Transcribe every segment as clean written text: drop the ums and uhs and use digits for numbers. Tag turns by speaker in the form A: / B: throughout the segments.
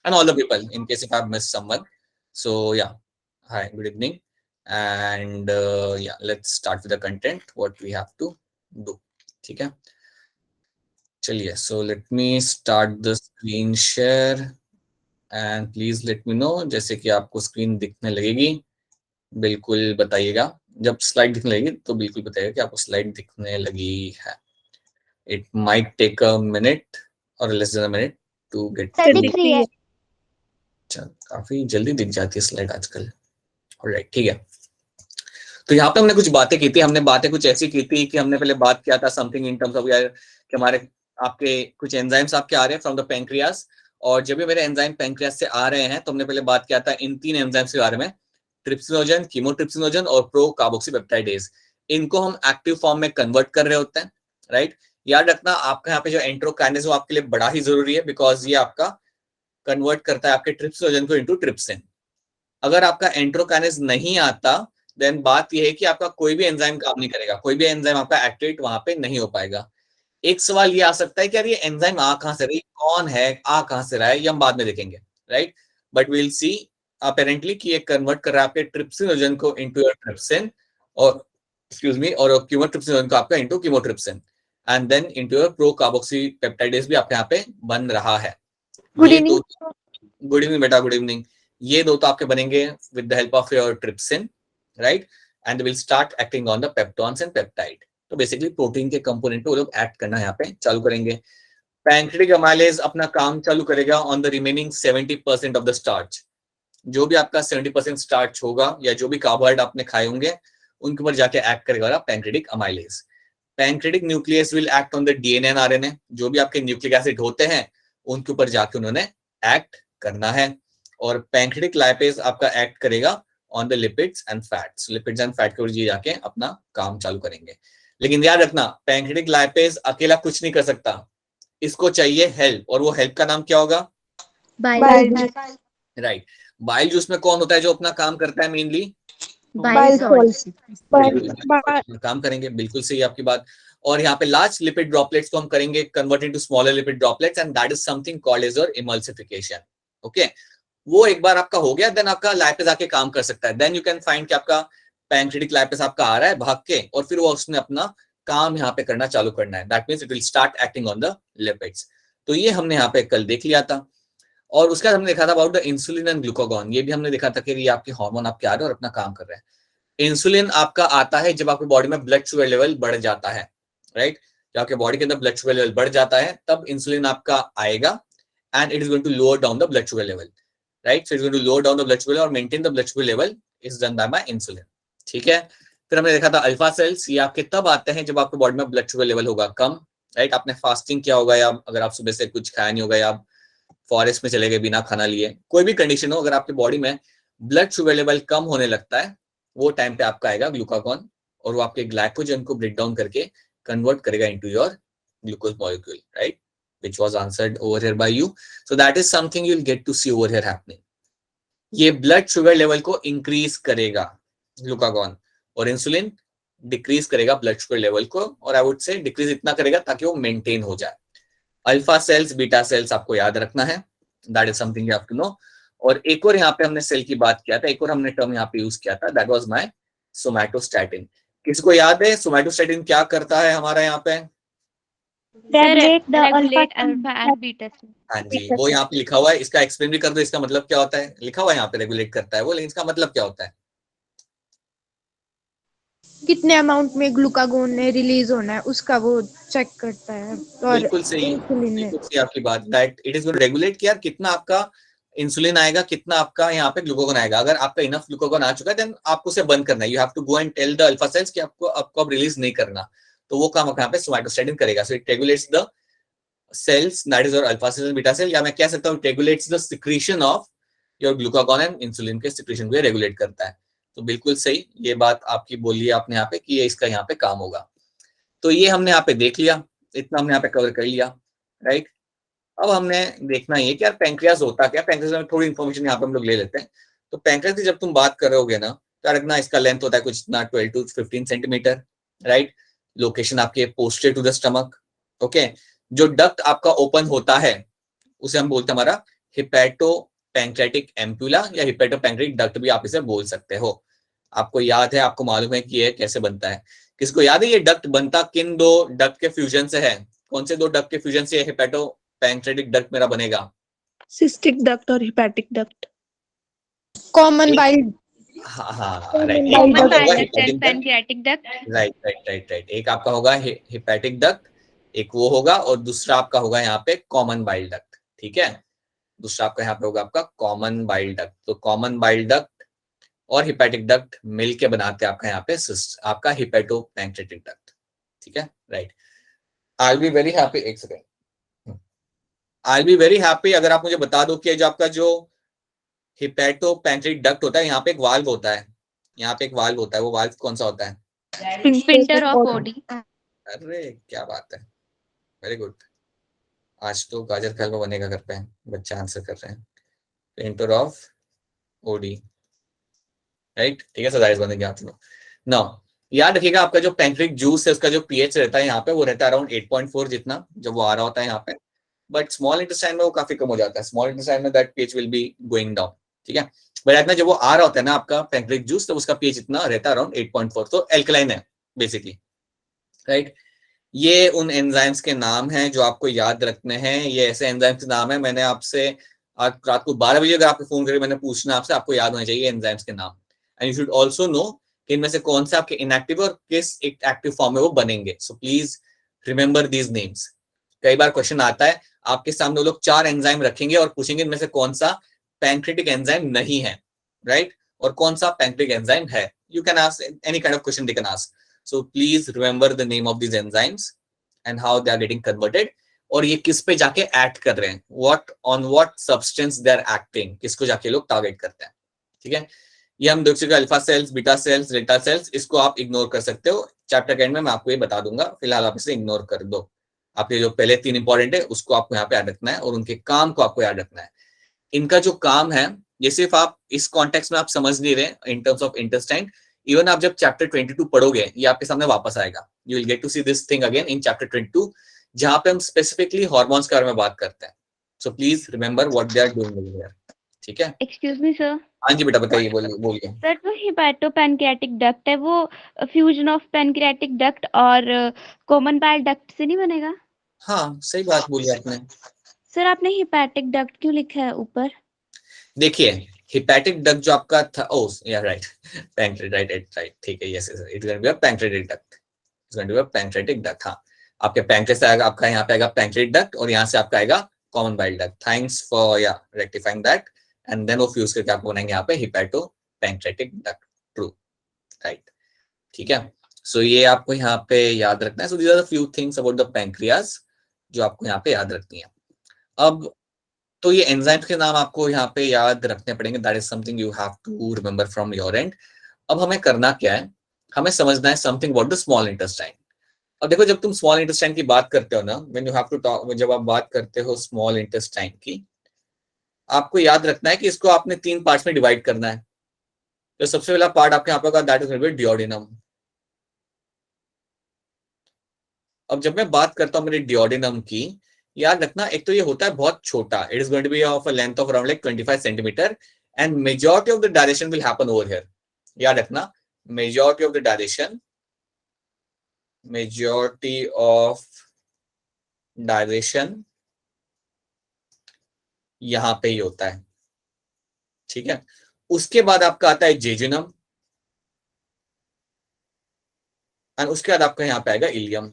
A: and all the people in case if I've missed someone. So yeah, hi, good evening, and yeah, let's start with the content what we have to do. ठीक है, चलिए. So let me start the screen share and please let me know. जैसे कि आपको screen दिखने लगेगी बिल्कुल बताइएगा. जब स्लाइड दिखने लगेगी तो बिल्कुल बताइएगा कि आपको स्लाइड दिखने लगी है. It might take a minute or less than a minute to get to.
B: दिख रही है.
A: काफी जल्दी दिख जाती है स्लाइड आजकल. ऑलराइट, ठीक है. तो यहाँ पे हमने कुछ बातें की थी. हमने बातें कुछ ऐसी की थी कि हमने पहले बात किया था समथिंग इन टर्म्स ऑफ यार कि हमारे आपके कुछ एंजाइम्स आपके आ रहे हैं फ्रॉम द पैंक्रियास, और जब भी मेरे एंजाइम पैंक्रियास से आ रहे हैं तो हमने पहले बात किया था इन 3 एंजाइम्स के बारे में, ट्रिप्सिनोजन, कीमोट्रिप्सिनोजन और प्रो कार्बोक्सीपेप्टाइडेज. इनको हम एक्टिव फॉर्म में कन्वर्ट कर रहे होते हैं, राइट. याद रखना आपका यहाँ पे जो एंट्रोकाइनेज वो आपके लिए बड़ा ही जरूरी है, बिकॉज ये आपका कन्वर्ट करता है आपके ट्रिप्सिनोजन को इनटू ट्रिप्सिन. अगर आपका एंट्रोकाइनेज नहीं आता देन बात यह है कि आपका कोई भी एंजाइम काम नहीं करेगा, कोई भी एंजाइम आपका एक्टिवेट वहां पे नहीं हो पाएगा. एक सवाल ये आ सकता है कि यार ये एंजाइम आ कहां से रही, कौन है, आ कहां से रहा है, ये हम बाद में देखेंगे, right. But we will see apparently कि ये कन्वर्ट कर रहा है आपके ट्रिप्सिनोजन को इनटू योर ट्रिप्सिन, और एक्सक्यूज मी, और कीमोट्रिप्सिनोजन को आपका into chymotrypsin, and then into your pro carboxypeptidase भी आपके यहाँ पे बन रहा है.
B: Good evening.
A: गुड इवनिंग बेटा, गुड इवनिंग. ये दो तो आपके बनेंगे with the help of your trypsin, right, and will start acting on the peptones and peptide. तो बेसिकली प्रोटीन के कंपोनेंट पे वो लोग एक्ट करना यहाँ पे चालू करेंगे. पैंक्रियाटिक अमाइलेज अपना काम चालू करेगा on the remaining 70% of the starch. जो भी आपका 70% स्टार्च होगा या जो भी कार्बोहाइड्रेट आपने खाए होंगे उनके ऊपर जाके एक्ट करेगा pancreatic amylase. Pancreatic nucleus will act on the DNA and RNA. जो भी आपके न्यूक्लिक एसिड होते हैं उनके ऊपर जाके उन्होंने एक्ट करना है. और पैंक्रियाटिक लाइपेज आपका एक्ट करेगा on the lipids and fats. Lipids and fat के ऊपर जाके अपना काम चालू करेंगे. लेकिन याद रखना पैंक्रियाटिक लाइपेज अकेला कुछ नहीं कर सकता, इसको चाहिए हेल्प, और वो हेल्प का नाम क्या होगा?
B: बाइल.
A: राइट. बाइल जूस में कौन होता है जो अपना काम करता है मेनली?
B: Bile salt.
A: काम करेंगे, बिल्कुल सही आपकी बात. और यहाँ पे लार्ज लिपिड ड्रॉपलेट्स को हम करेंगे convert into smaller lipid droplets, and that is something called as your emulsification. Okay, वो एक बार आपका हो गया देन आपका लाइपेज आके काम कर सकता है. देन यू कैन फाइंड कि आपका पैंक्रियाटिक लाइपेज आपका आ रहा है भाग के, और फिर वो उसने अपना काम यहाँ पे करना चालू करना है. That means it will start acting on the lipids. तो ये हमने यहाँ पे कल देख लिया था. और उसका हमने देखा था about the insulin and glucagon. ये भी हमने देखा था कि ये आपके हार्मोन आपके आ रहे हैं और अपना काम कर रहे हैं. इंसुलिन आपका आता है जब आपकी बॉडी में ब्लड शुगर लेवल बढ़ जाता है, राइट. जब आपके बॉडी के अंदर ब्लड शुगर लेवल बढ़ जाता है तब इंसुलिन आपका आएगा, and it is going to lower down the blood sugar level, right. So it is going to lower down the blood sugar और maintain the blood sugar level is done by insulin. ठीक है. फिर हमने देखा था alpha cells. ये आपके तब आते हैं जब आपके बॉडी में ब्लड शुगर लेवल होगा कम, राइट. आपने फास्टिंग किया होगा, या अगर आप सुबह से कुछ खाया नहीं होगा, या आप फॉरेस्ट में चले गए बिना खाना लिए, कोई भी कंडीशन हो, अगर आपकी बॉडी में ब्लड शुगर लेवल कम होने लगता है वो टाइम पे आपका आएगा ग्लूकागॉन, और वो आपके ग्लाइकोजन को ब्रेक डाउन करके कन्वर्ट करेगा into your glucose molecule, right, which was answered over here by you. So that is something you'll get to see over here happening. ये ब्लड शुगर लेवल को increase करेगा glucagon, और insulin decrease करेगा blood sugar level को, और I would say decrease इतना करेगा ताकि वो मेंटेन हो जाए. अल्फा सेल्स, बीटा सेल्स आपको याद रखना है. That is something you have to know. और एक और यहाँ पे हमने सेल की बात किया था, एक और हमने टर्म यहाँ पे यूज किया था, दैट वाज माय सोमैटोस्टैटिन. किसको याद है सोमैटोस्टैटिन क्या करता है हमारा यहाँ पे?
B: Regulate alpha and beta.
A: हाँ जी, वो यहाँ पे लिखा हुआ है. इसका एक्सप्लेन भी कर दो, इसका मतलब क्या होता है. लिखा हुआ है यहाँ पे रेगुलेट करता है वो, लेकिन इसका मतलब क्या होता है?
B: कितने अमाउंट में ग्लूकागोन ने रिलीज होना है उसका वो चेक करता है. और
A: बिल्कुल सही, बिल्कुल सही आपकी बात. That it is going to regulate कि यार कितना आपका इंसुलिन आएगा, कितना आपका यहाँ पे ग्लूकागॉन आएगा. अगर आपका इनफ ग्लूकागॉन आ चुका है देन आपको उसे बंद करना है. You have to go and tell the alpha cells कि आपको अब रिलीज नहीं करना. तो वो काम यहाँ पे सोमैटोस्टैटिन करेगा. So it regulates the cells, that is your alpha cells and beta cell, या मैं कह सकता हूँ regulates the secretion of your glucagon and insulin के secretion को रेगुलेट करता है. तो बिल्कुल सही ये बात आपकी बोली है आपने यहाँ पे कि ये इसका यहाँ पे काम होगा. तो ये हमने यहाँ पे देख लिया, इतना हमने यहाँ पे कवर कर लिया, राइट. अब हमने देखना ये कि यार पैंक्रियाज होता क्या. पैंक्रियाज में थोड़ी इन्फॉर्मेशन यहाँ पे हम लोग ले लेते हैं. तो पैंक्रियाज की जब तुम बात कर रहे होगे ना, तो रखना इसका लेंथ होता है कुछ इतना 12 to 15 सेंटीमीटर, राइट. लोकेशन आपके posted to the stomach. Okay. जो डक्ट आपका ओपन होता है उसे हम बोलते हैं हमारा हिपैटो पैंक्रेटिक एम्पुला या हिपैटो पैंक्रेटिक डक्ट भी आप इसे बोल सकते हो। आपको याद है, आपको मालूम है कि ये कैसे बनता है? किसको याद है ये डक्ट बनता किन दो डक्ट के फ्यूजन से है? कौन से दो डक्ट के फ्यूजन से हिपैटो पैंक्रेटिक डक्ट मेरा बनेगा?
C: सिस्टिक डक्ट और हिपैटिक डक्ट।
B: कॉमन बाइल
A: हाँ राइट, एक
D: कॉमन
A: आपका होगा
D: bile duct
A: hepatic
D: and
A: duct.
D: Pancreatic duct.
A: Right right right right, एक आपका होगा हिपैटिक डक्ट, एक वो होगा, और दूसरा आपका होगा यहाँ पे कॉमन बाइल डक्ट। ठीक है, दूसरा आपका यहाँ पे होगा आपका कॉमन बाइल डक्ट। तो कॉमन बाइल डक्ट और हिपैटिक डक्ट मिलके बनाते हैं आपका यहाँ पे आपका हिपैटो पैंक्रेटिक डक्ट। ठीक है, right. I will be very happy, एक second, I will be very happy अगर आप मुझे बता दो कि जो आपका जो हिपैटो पैंक्रेटिक डक्ट होता है, यहाँ पे एक वाल्व होता है, यहाँ पे एक वाल्व होता है, वो वाल्व कौन सा होता है?
D: Sphincter of OD.
A: अरे क्या बात है, वेरी गुड। आज तो गाजर का हलवा बनेगा घर पे, बच्चे आंसर कर रहे हैं। Sphincter of OD, right. ठीक है, सदाइज बनेगी आप लोग। नाउ याद रखिएगा, आपका जो पैंक्रिक जूस है उसका जो पीएच रहता है यहाँ पे, वो रहता है अराउंड 8.4 जितना, जब वो आ रहा होता है यहाँ पे। बट स्मॉल इंटेस्टाइन में वो काफी कम हो जाता है, स्मॉल इंटेस्टाइन में that pH will be going down. ठीक है, बट जब वो आ रहा होता है ना आपका पैंक्रिक जूस, तो उसका पीएच इतना रहता है अराउंड 8.4, तो एल्कलाइन है बेसिकली, राइट। ये उन एंजाइम्स के नाम हैं जो आपको याद रखने हैं। ये ऐसे एंजाइम्स के नाम है, मैंने आपसे आज रात को 12 बजे अगर आपको फोन करके मैंने पूछना आपसे, आपको याद होना चाहिए एंजाइम्स के नाम। And you should also know कि इनमें से कौन से आपके इनएक्टिव और किस एक्टिव फॉर्म में वो बनेंगे। सो प्लीज रिमेंबर दीज नेम्स। कई बार क्वेश्चन आता है, आपके सामने वो लोग 4 एंजाइम रखेंगे और पूछेंगे इनमें से कौन सा पैंक्रेटिक एंजाइम नहीं है, राइट, और कौन सा पैंक्रेटिक एंजाइम है। You can ask any kind of question they can ask. So please remember the name of these enzymes and how they are getting converted, और ये किस पे जाके एक्ट कर रहे हैं, on what substance they are acting, किसको जाके लोग टारगेट करते हैं। ठीक है, ये हम देख चुके alpha cells, beta cells, delta sales, इसको आप इग्नोर कर सकते हो। चैप्टर के एंड में मैं आपको ये बता दूंगा, फिलहाल आप इसे इग्नोर कर दो। आपके जो पहले 3 इंपॉर्टेंट है उसको आपको यहाँ पे याद रखना है, और उनके काम को आपको याद रखना है। इनका जो काम है, ये सिर्फ आप इस कॉन्टेक्स्ट में आप समझ नहीं रहे इन टर्म्स ऑफ इंटेस्टाइन, इवन आप जब चैप्टर 22 पढ़ोगे ये आपके सामने वापस आएगा। You will get to see this thing again in chapter 22, जहां पे हम स्पेसिफिकली हार्मोन्स के बारे में बात करते हैं। So please remember what they are doing over here. ठीक है,
D: एक्सक्यूज मी सर।
A: हाँ जी बेटा बताइए, बोलिए।
D: सर जो हिपैटो पैनक्रियाटिक डक्ट है वो फ्यूजन ऑफ पैनक्रियाटिक डक्ट और कॉमन बाइल डक्ट से नहीं बनेगा?
A: हाँ सही बात बोली आपने।
D: सर आपने हिपैटिक डक्ट क्यों लिखा है ऊपर?
A: देखिए हिपैटिक डक्ट जो आपका था, ओ या राइट, पैंक्रेटिक, राइट, ठीक है, yes it is going to be a pancreatic duct, it's going to be a pancreatic duct. हाँ, आपके पैंक्रियास से आएगा, आपका यहाँ पे आएगा पैंक्रेटिक डक्ट, और यहाँ से आपका आएगा common bile duct. Thanks for या रेक्टिफाइंग दैट, एंड देन वो फ्यूज करके आपको बनाएंगे यहाँ पे hepato pancreatic duct, true, right. ठीक है, सो ये आपको यहाँ पे याद रखना है। So these are the few things about the pancreas जो आपको यहाँ पे याद रखनी है। अब तो ये एंजाइम्स के नाम आपको यहाँ पे याद रखने पड़ेंगे, that is something you have to remember from your end. अब हमें करना क्या है, हमें समझना है something about the small intestine. अब देखो, जब तुम स्मॉल इंटेस्टाइन की बात करते हो ना, when you have to talk, जब आप बात करते हो स्मॉल इंटेस्टाइन की, आपको याद रखना है कि इसको आपने 3 पार्ट्स में डिवाइड करना है। तो सबसे पहला पार्ट आपके यहाँ पे होगा, दैट इज डियोडिनम। अब जब मैं बात करता हूँ मेरे डियोडिनम की, याद रखना, एक तो ये होता है बहुत छोटा, it is going to be of a length of around like 25 centimetre, and majority of the direction will happen over here. याद रखना, मेजॉरिटी ऑफ द डायरेक्शन यहां पे ही होता है। ठीक है, उसके बाद आपका आता है जेजुनम, एंड उसके बाद आपका यहाँ पे आएगा इलियम।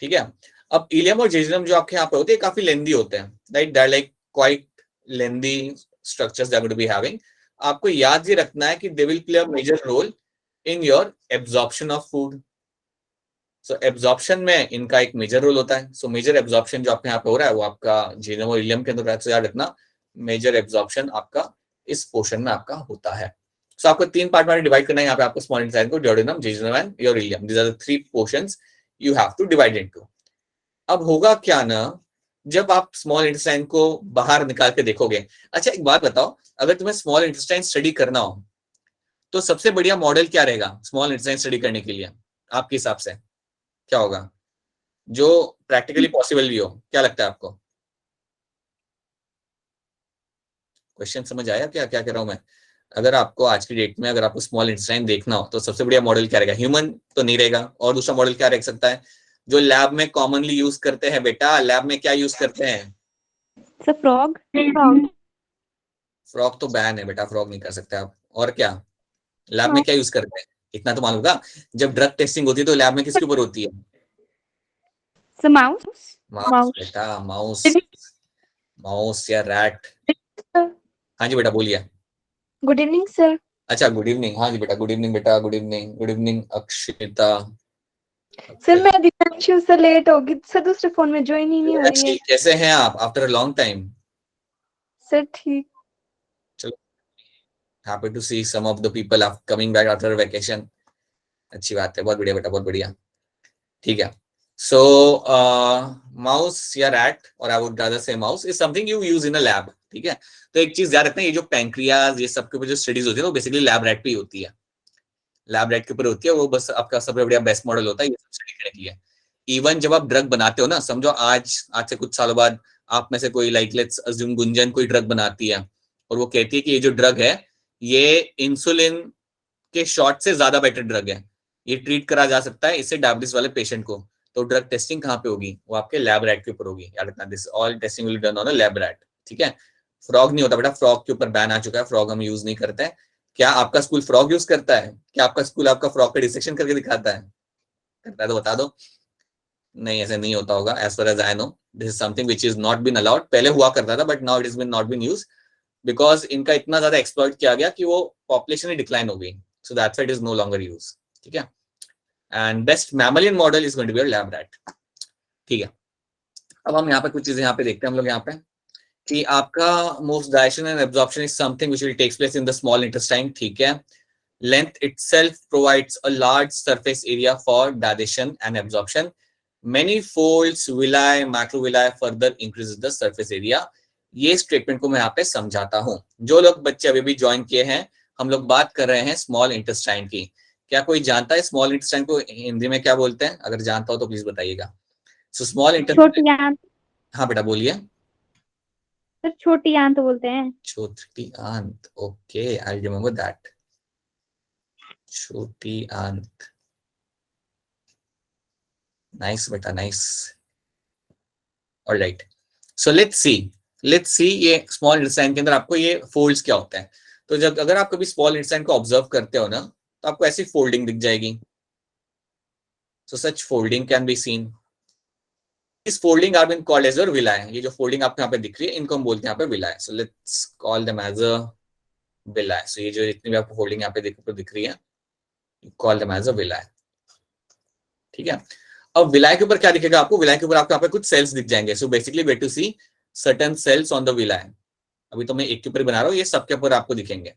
A: ठीक है, अब इलियम और जेजुनम जो आपके यहाँ पे होते हैं काफी लेंदी होते हैं, right, that like quite lengthy structures that will be having. आपको याद ये रखना है कि they will play a major role in your absorption of food. So absorption में इनका एक मेजर रोल होता है। सो मेजर एब्जॉर्प्शन जो आपके यहाँ पे हो रहा है वो आपका जेजुनम और इलियम के अंदर है। सो याद रखना, मेजर एब्जॉर्प्शन आपका इस पोर्शन में आपका होता है। सो आपको 3 पार्ट में डिवाइड करना है यहाँ पे आपको स्मॉल इंटेस्टाइन को, duodenum, jejunum and your ileum. These are the 3 portions you have to divide into। अब होगा क्या ना, जब आप स्मॉल इंटेस्टाइन को बाहर निकाल के देखोगे। अच्छा एक बात बताओ, अगर तुम्हें स्मॉल इंटेस्टाइन स्टडी करना हो तो सबसे बढ़िया मॉडल क्या रहेगा स्मॉल इंटेस्टाइन स्टडी करने के लिए आपके हिसाब से, क्या होगा? जो प्रैक्टिकली पॉसिबल भी हो। क्या लगता है आपको? क्वेश्चन समझ आया क्या क्या कह रहा हूं मैं? अगर आपको आज की डेट में अगर आपको स्मॉल इंटेस्टाइन देखना हो तो सबसे बढ़िया मॉडल क्या रहेगा? ह्यूमन तो नहीं रहेगा, और दूसरा मॉडल क्या रह सकता है जो लैब में कॉमनली यूज करते हैं? बेटा लैब में क्या यूज करते हैं?
D: Sir frog.
A: फ्रॉग तो बैन है बेटा, फ्रॉग नहीं कर सकते आप। और क्या लैब में क्या यूज करते हैं? इतना तो मालूम होगा। जब ड्रग टेस्टिंग होती है तो लैब में किसके ऊपर होती है?
D: Sir mouse.
A: माउस बेटा, माउस। माउस या रैट। हाँ जी बेटा बोलिए।
C: Good evening sir.
A: अच्छा गुड इवनिंग। हाँ जी बेटा गुड इवनिंग बेटा, good evening, good evening Akshita.
C: Sir मैं दिव्यांशु से लेट होगी सर, दूसरे फोन में ज्वाइन ही नहीं हो रही है।
A: कैसे हैं आप after a long time?
C: Sir ठीक।
A: चलो, happy to see some of the people are coming back after vacation. अच्छी बात है, बहुत बढ़िया बेटा, बहुत बढ़िया। ठीक है। सो माउस या रैट, और आई वुड रादर से mouse, is something you use in a lab. ठीक है। तो एक चीज याद रखना, ये जो पैंक्रियाज ये सब के ऊपर जो स्टडीज होती है वो बेसिकली लैब रैट पे ही होती है। लैब रैट के ऊपर होती है, वो बस आपका सबसे बढ़िया बेस्ट मॉडल होता है ये सब स्टडी करने के लिए। इवन जब आप ड्रग बनाते हो ना, समझो आज आज से कुछ सालों बाद आप में से कोई लाइक लेट्स अज्यूम गुंजन कोई ड्रग बनाती है और वो कहती है कि ये जो ड्रग है ये इंसुलिन के शॉट से ज्यादा बेटर ड्रग है, ये ट्रीट करा जा सकता है इससे डायबिटीज वाले पेशेंट को। तो ड्रग टेस्टिंग कहाँ पे होगी? वो आपके लैब रैट के ऊपर होगी। याद रखना, this all testing will be done on a lab rat. ठीक है। फ्रॉग नहीं होता बेटा, फ्रॉग के ऊपर बैन आ चुका है, फ्रॉग हम यूज नहीं करते हैं। क्या आपका स्कूल फ्रॉग यूज करता है? क्या आपका स्कूल आपका फ्रॉग का डिसेक्शन करके दिखाता है? करता है तो बता दो। नहीं, ऐसे नहीं होता होगा। As far as I know this is something which is not been allowed. पहले हुआ करता था but now it is been not been use because इनका इतना ज्यादा एक्सप्लॉइट किया गया कि वो पॉपुलेशन ही डिक्लाइन हो गई। So that's why it is no longer use. ठीक है। And best mammalian model is going to be your lab rat. ठीक है। अब हम यहाँ पे कुछ चीजें यहाँ पे देखते हैं हम लोग यहाँ पे कि आपका most digestion and absorption is something which will takes place in the small intestine. ठीक है। Length itself provides a large surface area for digestion and absorption. Many folds, villi, macrovilli further increases the surface area. ये statement को मैं यहाँ पे समझाता हूँ। जो लोग बच्चे अभी भी ज्वाइन किए हैं, हम लोग बात कर रहे हैं स्मॉल इंटेस्टाइन की। क्या कोई जानता है स्मॉल इंटेस्टाइन को हिंदी में क्या बोलते हैं? अगर जानता हो तो प्लीज बताइएगा। So small intestine.
D: छोटी आंत।
A: हाँ बेटा बोलिए।
D: सर छोटी आंत बोलते हैं।
A: छोटी आंत, ओके, आई रिमेम्बर दैट। छोटी आंत, नाइस बेटा, nice. Alright, so let's see ये स्मॉल इंटेस्टाइन के अंदर आपको ये फोल्ड्स क्या होते हैं। तो जब अगर आप कभी स्मॉल इंटेस्टाइन को ऑब्जर्व करते हो ना तो आपको ऐसी फोल्डिंग दिख जाएगी। So such folding can be seen. इस folding are been called as your villi. ये जो फोल्डिंग आपको यहाँ पे दिख रही है इनको हम बोलते हैं यहाँ पे villi. So let's call them as a villi. सो ये जो जितनी भी आपको फोल्डिंग यहाँ पे दिख रही है, कॉल देम एज अ विलाय। ठीक है। अब विलाय के ऊपर क्या दिखेगा आपको? विलाय के ऊपर आपको यहाँ पे कुछ सेल्स दिख जाएंगे। So basically we to see certain cells on the villi. अभी तो मैं एक के ऊपर बना रहा हूँ, ये सबके ऊपर आपको दिखेंगे।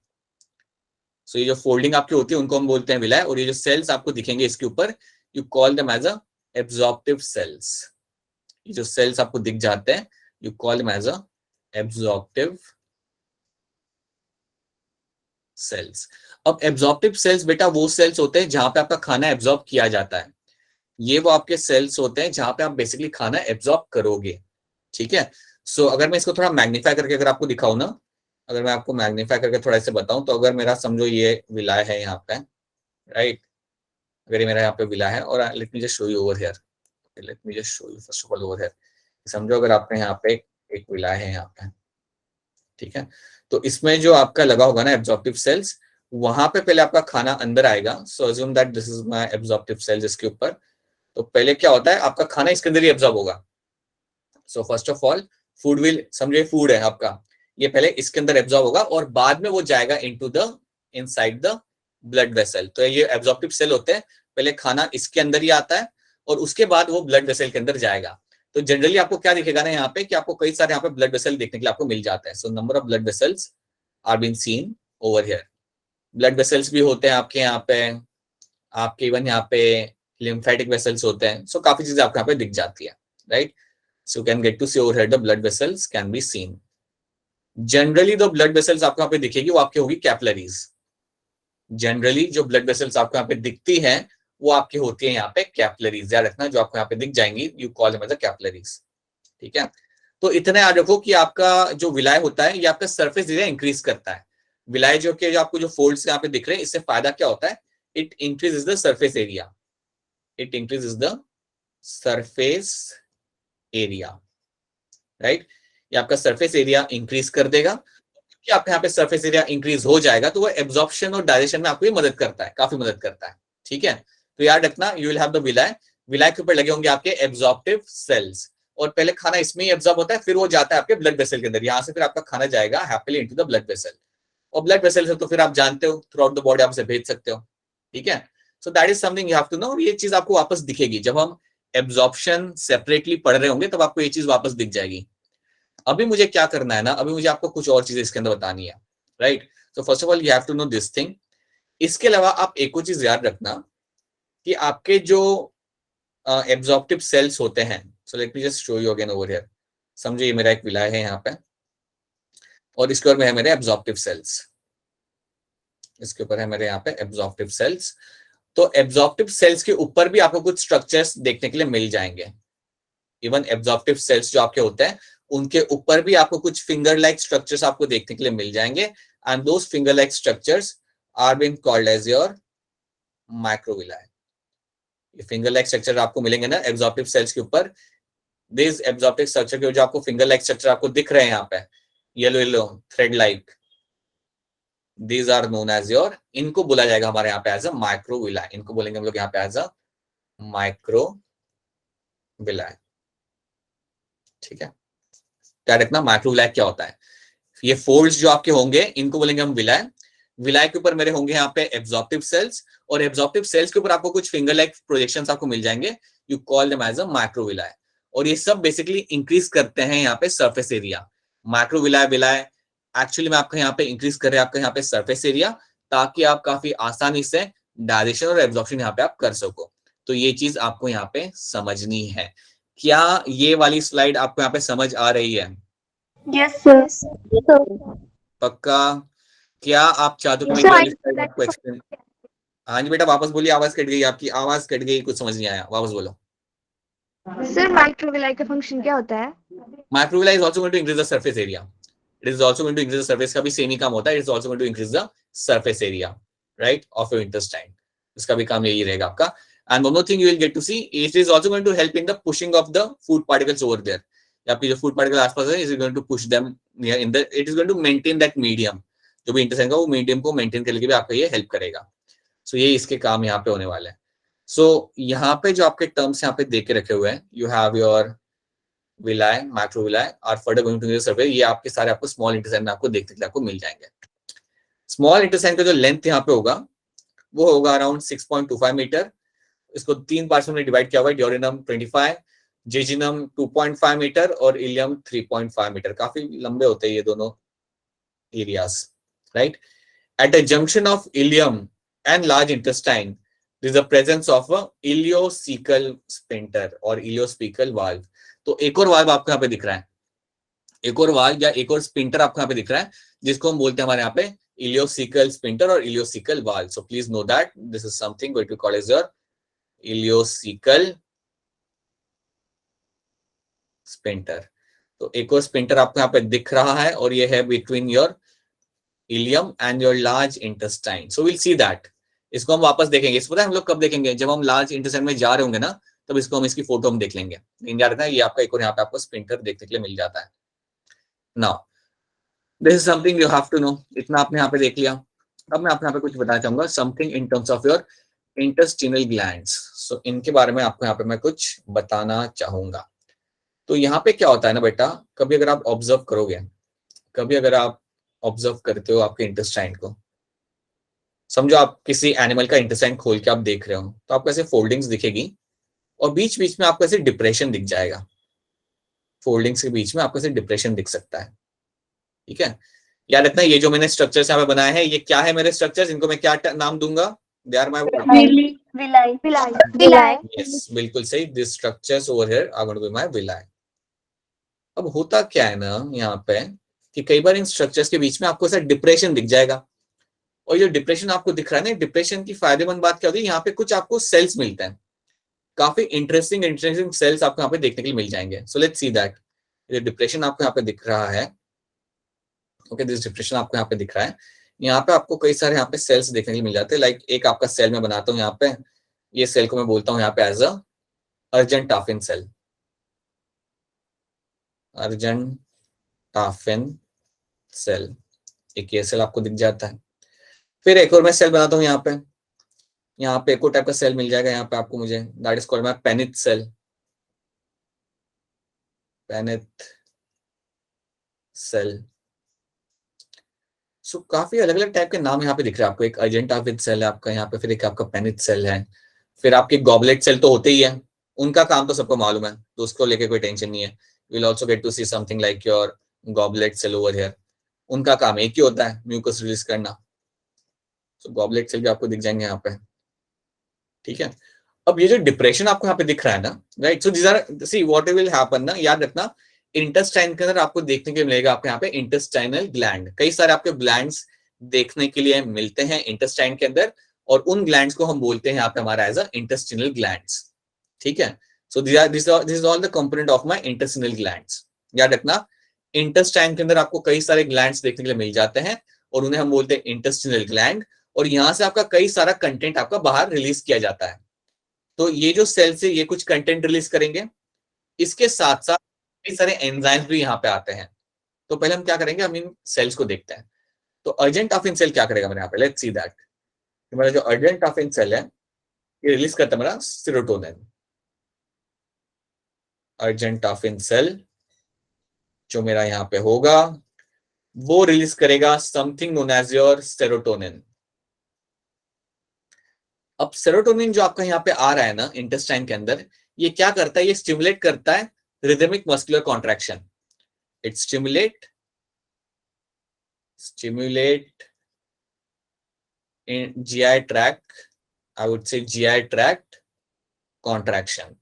A: सो ये जो फोल्डिंग आपकी होती है उनको हम बोलते हैं विलाय, और ये जो सेल्स आपको दिखेंगे इसके ऊपर, you call them as a absorptive cells. ये जो सेल्स आपको दिख जाते हैं you call them as a absorptive cells. अब एब्जॉर्प्टिव सेल्स बेटा वो सेल्स होते हैं जहां पे आपका खाना एब्जॉर्ब किया जाता है। ये वो आपके सेल्स होते हैं जहां पे आप बेसिकली खाना एब्जॉर्ब करोगे। ठीक है। सो अगर मैं इसको थोड़ा मैग्नीफाई करके अगर आपको दिखाऊं ना, अगर मैं आपको मैग्नीफाई करके थोड़ा से बताऊं, तो अगर मेरा समझो ये विलाय है यहाँ पे, राइट, अगर ये मेरा यहाँ पे विलाय है, और let me just show you over here, let me just show you first of all over here. समझो अगर आपने यहाँ पे एक विलाय है यहाँ पे, ठीक है, तो इसमें जो आपका लगा होगा ना एब्जॉर्प्टिव सेल्स, वहां पे पहले आपका खाना अंदर आएगा। So assume that this is my absorptive cells इसके ऊपर। तो पहले क्या होता है, आपका खाना इसके अंदर ही एब्जॉर्ब होगा। सो first of all food will, समझिए फूड है आपका, ये पहले इसके अंदर एब्जॉर्ब होगा और बाद में वो जाएगा into the inside the blood vessel. तो ये एब्जॉर्प्टिव सेल होते हैं, पहले खाना इसके अंदर ही आता है और उसके बाद वो ब्लड वेसल के अंदर जाएगा। तो जनरली आपको क्या दिखेगा ना यहाँ पे कि आपको कई सारे यहाँ पे ब्लड वेसल देखने के लिए आपको मिल जाता है। So number of blood vessels are been seen over here. Blood vessels भी होते हैं आपके यहाँ पे, आपके इवन यहाँ पे लिम्फेटिक वेसल्स होते हैं। सो काफी चीजें आपको यहाँ पे दिख जाती है, right. So can get to see over here the blood vessels can be seen. Generally जो ब्लड वेसल्स आपको यहाँ पे दिखेगी वो आपकी होगी कैपिलरीज। जनरली जो ब्लड वेसल्स आपको यहाँ पे दिखती हैं वो आपकी होती है यहाँ पे कैपिलरीज, याद रखना, जो आपको यहाँ पे दिख जाएंगी, you call them as the capillaries. ठीक है, तो इतना याद रखो कि आपका जो विलाय होता है ये आपका सरफेस एरिया इंक्रीज करता है। विलाय जो कि जो आपको जो फोल्ड्स यहाँ पे दिख रहे हैं, इससे फायदा क्या होता है, it increases the surface area, it increases the surface area, right. ये आपका सरफेस एरिया इंक्रीज कर देगा। कि आपके यहाँ पे सरफेस एरिया इंक्रीज हो जाएगा तो वो एब्जॉर्प्शन और डाइजेशन में आपको ये मदद करता है, काफी मदद करता है। ठीक है, तो याद रखना, यू विल हैव द विलाय, विलाय के ऊपर लगे होंगे आपके एब्जॉर्प्टिव सेल्स, और पहले खाना इसमें ही एब्जॉर्ब होता है, फिर वो जाता है आपके ब्लड वेसल के अंदर, यहाँ से फिर आपका खाना जाएगा happily into the blood vessel, और ब्लड वेसल से तो फिर आप जानते हो थ्रू आउट द बॉडी आप इसे भेज सकते हो। ठीक है, so that is something you have to know. ये चीज आपको वापस दिखेगी जब हम एब्जॉर्प्शन सेपरेटली पढ़ रहे होंगे, तब आपको ये चीज वापस दिख जाएगी। अभी मुझे क्या करना है ना, अभी मुझे आपको कुछ और चीजें इसके अंदर बतानी है, right. So first of all you have to know this thing. इसके अलावा आप एक और चीज याद रखना कि आपके जो एब्जॉर्प्टिव सेल्स होते हैं, so let me just show you again over here. समझो ये मेरा एक विलाय है यहाँ पे, और इसके ऊपर में है मेरे एब्जॉर्प्टिव सेल्स, इसके ऊपर है मेरे यहाँ पे एब्जॉर्प्टिव सेल्स। तो एब्जॉर्प्टिव सेल्स के ऊपर भी आपको कुछ स्ट्रक्चर्स देखने के लिए मिल जाएंगे। इवन एब्जॉर्प्टिव सेल्स जो आपके होते हैं उनके ऊपर भी आपको कुछ फिंगर लाइक स्ट्रक्चर्स आपको देखने के लिए मिल जाएंगे, and those finger like structures are being called as your microvilli. ये फिंगर लाइक स्ट्रक्चर आपको मिलेंगे ना एब्जॉर्प्टिव सेल्स के ऊपर, दिस एब्जॉर्प्टिव स्ट्रक्चर के जो आपको फिंगर लाइक स्ट्रक्चर आपको दिख रहे हैं यहाँ पे yellow yellow thread like, these are known as your, इनको बोला जाएगा हमारे यहाँ पे एज अ माइक्रोविलाई, इनको बोलेंगे हम लोग यहाँ पे एज अ माइक्रोविलाई। ठीक है, क्या रखना, माइक्रोविलाई क्या होता है, ये फोल्ड्स जो आपके होंगे इनको बोलेंगे हम विलाय। विलाय के ऊपर मेरे होंगे यहाँ पे एब्जॉर्प्टिव सेल्स, और एब्जॉर्प्टिव सेल्स के ऊपर आपको कुछ फिंगर लाइक प्रोजेक्शंस आपको मिल जाएंगे, you call them as a microvilli. और ये सब बेसिकली इंक्रीज करते हैं यहाँ पे surface area. Microvilli villi actually में आपका यहाँ पे इंक्रीज कर रहे हैं आपका यहाँ पे सरफेस एरिया, ताकि आप काफी आसानी से डाइजेशन और एब्जॉर्प्शन यहाँ पे आप कर सको। तो ये चीज आपको यहाँ पे समझनी है। क्या ये वाली स्लाइड आपको यहाँ पे समझ आ रही है?
C: Yes sir.
A: पक्का? क्या आप चाहते हो कि मैं
C: Sir,
A: ये वाली स्लाइड आपको एक्सप्लेन? हाँ जी बेटा, वापस बोलिए, आवाज कट गई आपकी, आवाज कट गई, कुछ समझ नहीं आया, वापस बोलो।
C: सर माइक्रोविलाई का फंक्शन क्या होता है?
A: Microvilli is also going to increase the surface area, it is also going to increase the surface, का भी सेम ही काम होता है, it is also going to increase the surface area, right, of your intestine. इसका भी काम यही रहेगा आपका। And one more thing you will get to see, it is also going to help in the pushing of the food particles over there. आपकी जो food particle आसपास है, is going to push them in the, it is going to maintain that medium, जो भी intestine का वो medium को maintain करने के लिए आपका ये हेल्प करेगा। सो ये इसके काम यहाँ पे होने वाले हैं। सो यहाँ पे जो आपके टर्म्स यहाँ पे दे के रखे हुए हैं, you have your villi, microvilli और further going to the surface, ये आपके सारे आपको स्मॉल इंटेस्टाइन में आपको देखने के लिए आपको मिल जाएंगे। स्मॉल इंटेस्टाइन का जो लेंथ यहाँ पे होगा वो होगा अराउंड 6.25 मीटर। इसको 3 पार्ट्स में डिवाइड किया हुआ है, ड्यूरेनम 25, जेजिनम 2.5 मीटर और इलियम 3.5 मीटर। काफी लंबे होते हैं ये दोनों areas, right. At the junction of ileum and large intestine, there is the presence of a ileocecal sphincter or ileocecal valve. तो एक और वाल्व आपको यहाँ पे दिख रहा है, एक और वाल्व या एक और स्पिंटर आपको यहाँ पे दिख रहा है, जिसको हम बोलते हैं हमारे यहाँ पे ileocecal sphincter और ileocecal valve. So please know that this is something going to call as your ileocecal sphincter. तो एक और स्पिंटर आपको यहाँ पे दिख रहा है, और ये है between your ileum and your large intestine. So will see that, इसको हम वापस देखेंगे। इसको पता है हम लोग कब देखेंगे, जब हम लार्ज इंटेस्टाइन में जा रहे होंगे ना, तब इसको हम इसकी फोटो हम देख लेंगे। लेकिन याद रखना, ये आपका एक और यहाँ पे आपको स्पिंटर देखने के लिए मिल जाता है। Now this is something you have to know. इतना आपने यहाँ पे देख लिया। अब मैं आपको यहाँ पे कुछ बताना चाहूंगा, something in terms of your intestinal glands. So इनके बारे में आपको यहाँ पे मैं कुछ बताना चाहूंगा। तो यहाँ पे क्या होता है ना बेटा, कभी अगर आप ऑब्जर्व करोगे, कभी अगर आप ऑब्जर्व करते हो आपके इंटेस्टाइन को, समझो आप किसी एनिमल का इंटेस्टाइन खोल के आप देख रहे हो, तो आपको ऐसे फोल्डिंग्स दिखेगी, और बीच बीच में आपको ऐसे डिप्रेशन दिख जाएगा। फोल्डिंग्स के बीच में आपको ऐसे डिप्रेशन दिख सकता है। ठीक है, याद रखना, ये जो मैंने स्ट्रक्चर्स यहाँ पे बनाए हैं, ये क्या है मेरे स्ट्रक्चर्स, इनको मैं क्या नाम दूंगा? They are my
C: villi.
A: Yes, बिल्कुल सही, this structures over here are going to be my villi. अब होता क्या है ना यहाँ पे कि कई बार इन स्ट्रक्चर्स के बीच में आपको ऐसा डिप्रेशन दिख जाएगा, और ये डिप्रेशन आपको दिख रहा है ना, डिप्रेशन की फायदेमंद बात क्या होती है, यहाँ पे कुछ आपको सेल्स मिलते हैं, काफी इंटरेस्टिंग सेल्स आपको यहाँ पे देखने के लिए मिल जाएंगे. So let's see that. ये डिप्रेशन आपको यहाँ पे दिख रहा है. ओके, दिस डिप्रेशन आपको यहाँ पे दिख रहा है. यहाँ पे आपको कई सारे यहाँ पे सेल्स देखने के लिए मिल जाते हैं. लाइक एक आपका सेल मैं बनाता हूँ यहाँ पे, ये सेल को मैं बोलता हूँ यहाँ पे as a argentaffin cell. Argentaffin cell, एक ये सेल आपको दिख जाता है. फिर एक और मैं सेल बनाता हूँ यहाँ पे एक और टाइप का सेल मिल जाएगा यहाँ पे आपको मुझे, that is called my पेनिथ cell. Paneth cell. So काफी अलग अलग टाइप के नाम यहाँ पे दिख रहे हैं आपको. एक अर्जेंटाफिन सेल है आपका यहाँ पे, फिर एक आपका पेनिथ सेल है, फिर आपके गॉबलेट सेल तो होते ही है, उनका काम तो सबको मालूम है, तो उसको लेके कोई टेंशन नहीं है. Will also get to see something like your goblet cell over here. उनका काम एक ही होता है, म्यूकस रिलीज करना. सो गॉबलेट सेल भी आपको दिख जाएंगे यहाँ पे. ठीक है. अब ये जो डिप्रेशन आपको यहाँ पे दिख रहा है ना, right, so these are, see what will happen ना, याद रखना, इंटेस्टाइन के अंदर आपको देखने के लिए मिलेगा आपको यहाँ पे इंटेस्टाइनल ग्लैंड. कई सारे आपके ग्लैंड्स देखने के लिए मिलते हैं इंटेस्टाइन के अंदर, और उन ग्लैंड्स को हम बोलते हैं यहाँ पे हमारा एज अ इंटेस्टिनल ग्लैंड्स. ठीक है. So this is all the component of my intestinal glands. याद रखना, इंटेस्टाइन के अंदर आपको कई सारे ग्लैंड्स देखने के लिए मिल जाते हैं, और उन्हें हम बोलते हैं इंटेस्टिनल ग्लैंड. और यहाँ से आपका कई सारा कंटेंट आपका बाहर रिलीज किया जाता है. तो ये जो सेल से ये कुछ कंटेंट रिलीज करेंगे, इसके साथ साथ कई सारे एंजाइम्स भी यहाँ पे आते हैं. तो पहले हम क्या करेंगे, हम इन सेल्स को देखते हैं. तो अर्जेंटाफिन सेल क्या करेगा मेरे यहाँ पे, लेट्स सी दैट. मेरा जो अर्जेंटाफिन सेल है ये रिलीज करता है मेरा सेरोटोनिन. अर्जेंटाफिन सेल जो मेरा यहाँ पे होगा वो रिलीज करेगा something known as your serotonin. अब सेरोटोनिन जो आपका यहाँ पे आ रहा है ना इंटेस्टाइन के अंदर, ये क्या करता है, ये स्टिमुलेट करता है rhythmic muscular contraction. It stimulate in GI tract, I would say GI tract contraction.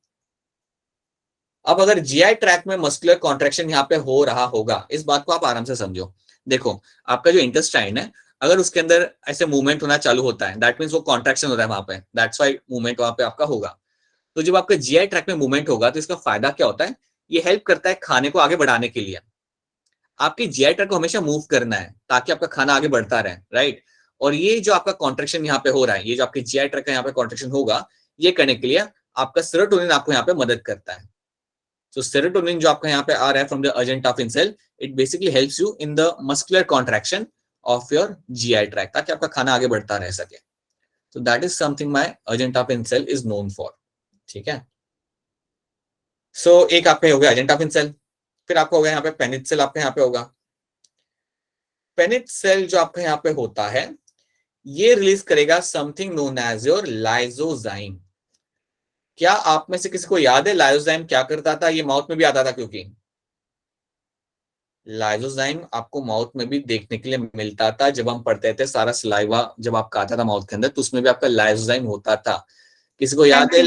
A: अब अगर GI ट्रैक्ट में मस्कुलर कॉन्ट्रैक्शन यहाँ पे हो रहा होगा, इस बात को आप आराम से समझो. देखो आपका जो इंटेस्टाइन है, अगर उसके अंदर ऐसे मूवमेंट होना चालू होता है, दैट मीन्स वो कॉन्ट्रैक्शन हो रहा है वहां पे, दैट्स व्हाई मूवमेंट वहां पे आपका होगा. तो जब आपका GI ट्रैक्ट में मूवमेंट होगा तो इसका फायदा क्या होता है, ये हेल्प करता है खाने को आगे बढ़ाने के लिए. आपकी GI ट्रैक्ट को हमेशा मूव करना है ताकि आपका खाना आगे बढ़ता रहे, राइट. और ये जो आपका कॉन्ट्रैक्शन यहाँ पे हो रहा है, ये जो आपकी GI ट्रैक्ट का यहाँ पे कॉन्ट्रैक्शन होगा, ये करने के लिए आपका सेरोटोनिन आपको यहाँ पे मदद करता है. So serotonin जो आपका यहाँ पे आ रहा है from the argentaffin cell, it basically helps you in the muscular contraction of your GI tract, ताकि आपका खाना आगे बढ़ता रह सके. So that is something my argentaffin cell is known for. ठीक है. So एक आपका हो गया अर्जेंटाफिन सेल, फिर आपका हो गया यहाँ पे पेनिथ सेल आपका यहाँ पे होगा. पेनिथ सेल जो आपका यहाँ पे होता है, ये रिलीज करेगा something known as your lysozyme. क्या आप में से किसी को याद है लाइसोजाइम क्या करता था? ये माउथ में भी आता था, क्योंकि लाइसोजाइम आपको माउथ में भी देखने के लिए मिलता था. जब हम पढ़ते थे सारा सलाइवा जब आपका आता था माउथ के अंदर, तो उसमें भी आपका लाइसोजाइम होता था. किसी को याद है?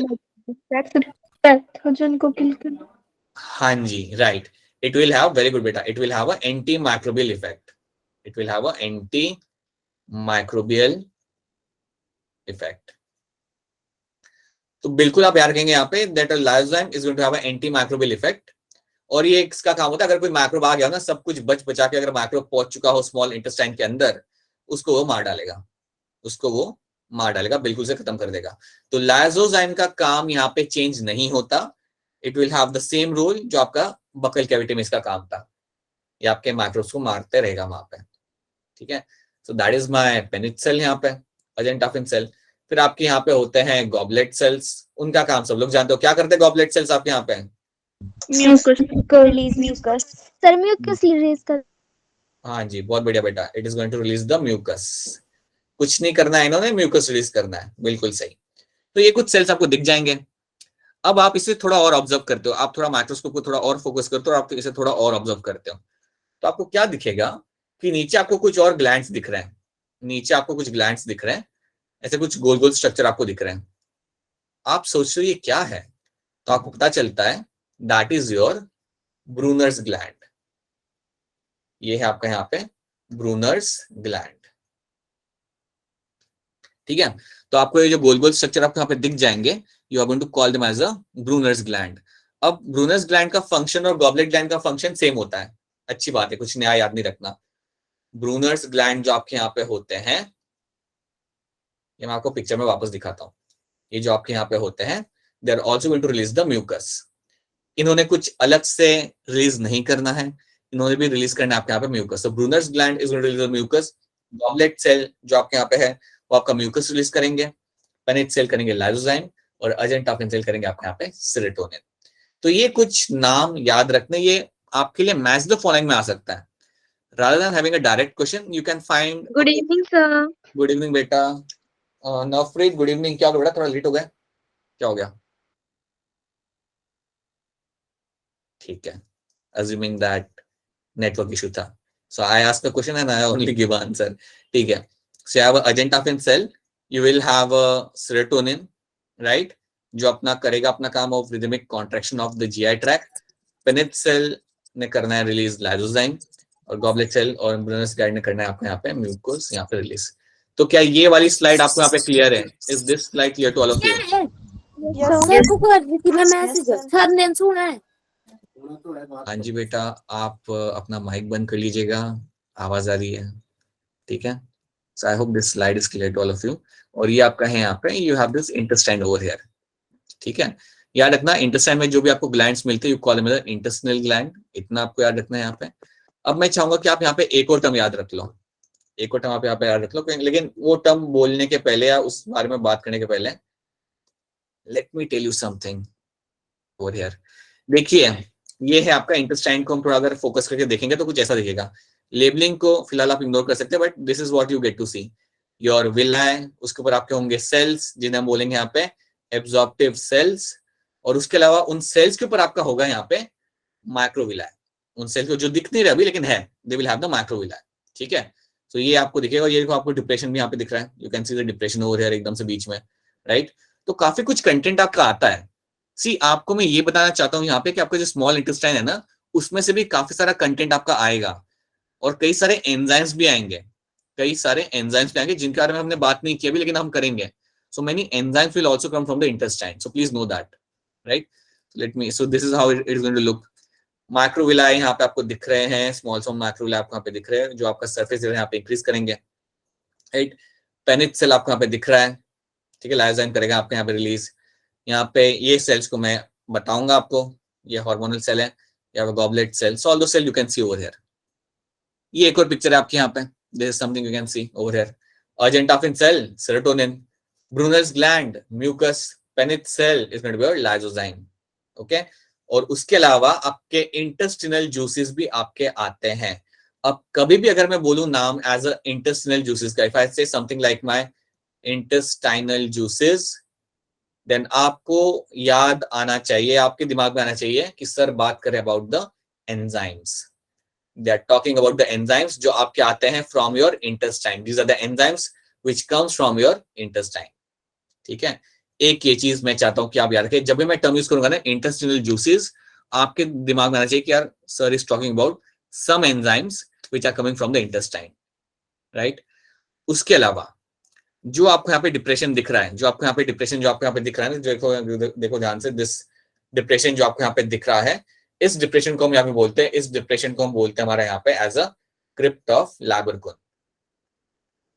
C: पैथोजन को किल करना.
A: हाँ जी, right. It will have, very good बेटा, it will have a antimicrobial effect. It will have a antimicrobial effect. तो बिल्कुल आप याद रखेंगे यहाँ पे that lysozyme is going to have an antimicrobial effect. और ये इसका काम होता है, अगर कोई माइक्रोब आ गया ना, सब कुछ बच बचा के, अगर माइक्रोब पहुंच चुका हो स्मॉल इंटेस्टाइन के अंदर, उसको वो मार डालेगा, बिल्कुल से खत्म कर देगा. तो लाइसोजाइम का काम यहाँ पे चेंज नहीं होता. It will have the same role जो आपका बकल कैविटी में इसका काम था. ये आपके माइक्रोब्स को मारते रहेगा वहां पे. ठीक है. So that is my पेनिथ cell यहाँ पे, अर्जेंटाफिन सेल. फिर आपके यहाँ पे होते हैं गॉबलेट सेल्स. उनका काम सब लोग जानते हो, क्या करते हैं गॉबलेट सेल्स आपके यहाँ पे?
C: म्यूकस. सर म्यूकस रिलीज कर.
A: हाँ जी, बहुत बढ़िया बेटा. It is going to release the mucus. कुछ नहीं करना है इन्होंने, म्यूकस रिलीज करना है. बिल्कुल सही. तो ये कुछ सेल्स आपको दिख जाएंगे. अब आप इसे थोड़ा और ऑब्जर्व करते हो, आप थोड़ा माइक्रोस्कोप को थोड़ा और फोकस करते हो, और आप इसे थोड़ा और ऑब्जर्व करते हो, तो आपको क्या दिखेगा कि नीचे आपको कुछ और ग्लैंड्स दिख रहे हैं. नीचे आपको कुछ ग्लैंड्स दिख रहे हैं, ऐसे कुछ गोल गोल स्ट्रक्चर आपको दिख रहे हैं. आप सोच रहे हो ये क्या है, तो आपको पता चलता है that is your Brunner's gland. ये है आपका यहाँ पे ब्रूनर्स ग्लैंड. ठीक है, तो आपको ये जो गोल गोल स्ट्रक्चर आपको यहाँ पे दिख जाएंगे, you are going to call them as a Brunner's gland. अब ब्रूनर्स ग्लैंड का फंक्शन और गॉबलेट ग्लैंड का फंक्शन सेम होता है, अच्छी बात है, कुछ नया याद नहीं रखना। ब्रूनर्स ग्लैंड जो आपके यहाँ पे होते हैं, ये मैं आपको पिक्चर में वापस दिखाता हूँ, ये जो आपके यहाँ पे होते हैं, they are also going to release the mucus. इन्होंने कुछ अलग से रिलीज नहीं करना है, इन्होंने भी रिलीज करना है आपके यहाँ पे म्यूकस। तो Brunner's gland is going to release the mucus. Goblet cell जो आपके यहाँ पे है वो आपका म्यूकस रिलीज करेंगे, पेनिट सेल करेंगे लाइसोजाइम, और अजेंटाफिन सेल करेंगे आपके यहाँ पे सेरोटोनिन। तो ये कुछ नाम याद रखने, ये आपके लिए मैच द फॉलोइंग में आ सकता है। rather than having a direct question, you can find
C: Good evening, sir.
A: good evening बेटा, नवप्रीत गुड इवनिंग। क्या हो गया बेटा, थोड़ा लेट हो गया, क्या हो गया? ठीक है, assuming that network issue था, so I asked the question and I only give answer। ठीक है, so you have a agentaphin cell, you will have a serotonin, right, जो अपना करेगा अपना काम of rhythmic contraction of the GI tract। Paneth cell ने करना है रिलीज लाइसोजाइम, और गॉबलेट सेल और ब्रूनर्स ग्लैंड ने करना है आपको यहाँ पे म्यूकस यहाँ पे रिलीज। तो क्या ये वाली स्लाइड आपको यहाँ पे क्लियर है? Is this slide clear to all of you? हाँ जी बेटा, आप अपना माइक बंद कर लीजिएगा, आवाज आ रही है, ठीक है। So I hope this slide is clear to all of you. और ये आपका है यहाँ पे, you have this intestine over here, ठीक है। याद रखना, इंटेस्टाइन में जो भी आपको ग्लैंड्स मिलते हैं, you call them intestinal gland, इतना आपको याद रखना है यहाँ पे। अब मैं चाहूंगा कि आप यहाँ पे एक और टर्म याद रख लो, एक और टर्म आप यहाँ पे याद रख लो, लेकिन वो टर्म बोलने के पहले या उस बारे में बात करने के पहले let me tell you something over here. देखिए, ये है आपका इंटेस्टाइन को हम थोड़ा अगर फोकस करके देखेंगे तो कुछ ऐसा दिखेगा। लेबलिंग को फिलहाल आप इग्नोर कर सकते हैं, but this is what you get to see. Your villi, उसके ऊपर आपके होंगे सेल्स, जिन्हें हम बोलेंगे यहाँ पे एब्जॉर्प्टिव सेल्स, और उसके अलावा उन सेल्स के ऊपर आपका होगा यहाँ पे माइक्रोविलाई। उन सेल्स को जो दिख नहीं रहा अभी लेकिन है, they will have the microvilli, ठीक है। तो ये आपको दिखेगा, ये देखो आपको डिप्रेशन भी यहाँ पे दिख रहा है, you can see the depression over here एकदम से बीच में, राइट। तो काफी कुछ कंटेंट आपका आता है। सी, आपको मैं ये बताना चाहता हूँ यहाँ पे कि आपका जो स्मॉल इंटेस्टाइन है ना, उसमें से भी काफी सारा कंटेंट आपका आएगा, और कई सारे एंजाइम्स भी आएंगे, कई सारे एंजाइम्स भी आएंगे जिनके बारे में हमने बात नहीं की अभी, लेकिन हम करेंगे। So many enzymes will also come from the intestine, so please know that, right? So this is how it is going to look। Microvilli यहाँ पे आपको दिख रहे हैं, स्मॉल सम माइक्रोविलाई आपको यहाँ पे दिख रहे हैं, जो आपका सरफेस एरिया यहाँ पे इंक्रीज करेंगे, राइट। पेनिट सेल आपको यहाँ पे दिख रहा है, ठीक है, लाइसोजाइम करेगा आपके यहाँ पे रिलीज। यहाँ पे ये सेल्स को मैं बताऊंगा आपको, ये हार्मोनल सेल है, या गॉबलेट सेल, सो ऑल दो cell you can see over here. ये एक और पिक्चर है आपके यहाँ पे, this is something you can see over here. Argentaffin cell, serotonin, Brunner's gland, mucus, Paneth cell is going to be lysozyme, okay. और उसके अलावा आपके इंटेस्टिनल जूसेस भी आपके आते हैं। अब कभी भी अगर मैं बोलूं नाम एज अ इंटेस्टिनल जूसेस का, if I say something like my intestinal juices, then आपको याद आना चाहिए, आपके दिमाग में आना चाहिए कि सर बात करें about the enzymes. They are talking about the enzymes जो आपके आते हैं from your intestine. These are the enzymes which comes from your intestine, ठीक है। एक ये चीज मैं चाहता हूं कि आप याद रखें, जब भी मैं टर्म यूज करूंगा ना इंटेस्टिनल जूसेस, आपके दिमाग में आना चाहिए कि यार sir is talking about some enzymes which are coming from the intestine, right. उसके अलावा जो आपको यहाँ पे डिप्रेशन दिख रहा है, जो आपको यहाँ पे डिप्रेशन जो आपको यहाँ पे दिख रहा है, देखो ध्यान से, दिस डिप्रेशन जो आपको यहाँ पे दिख रहा है, इस डिप्रेशन को हम यहाँ पे बोलते हैं, इस डिप्रेशन को हम बोलते हैं हमारे यहाँ पे एज अ क्रिप्ट ऑफ लैबरकुन।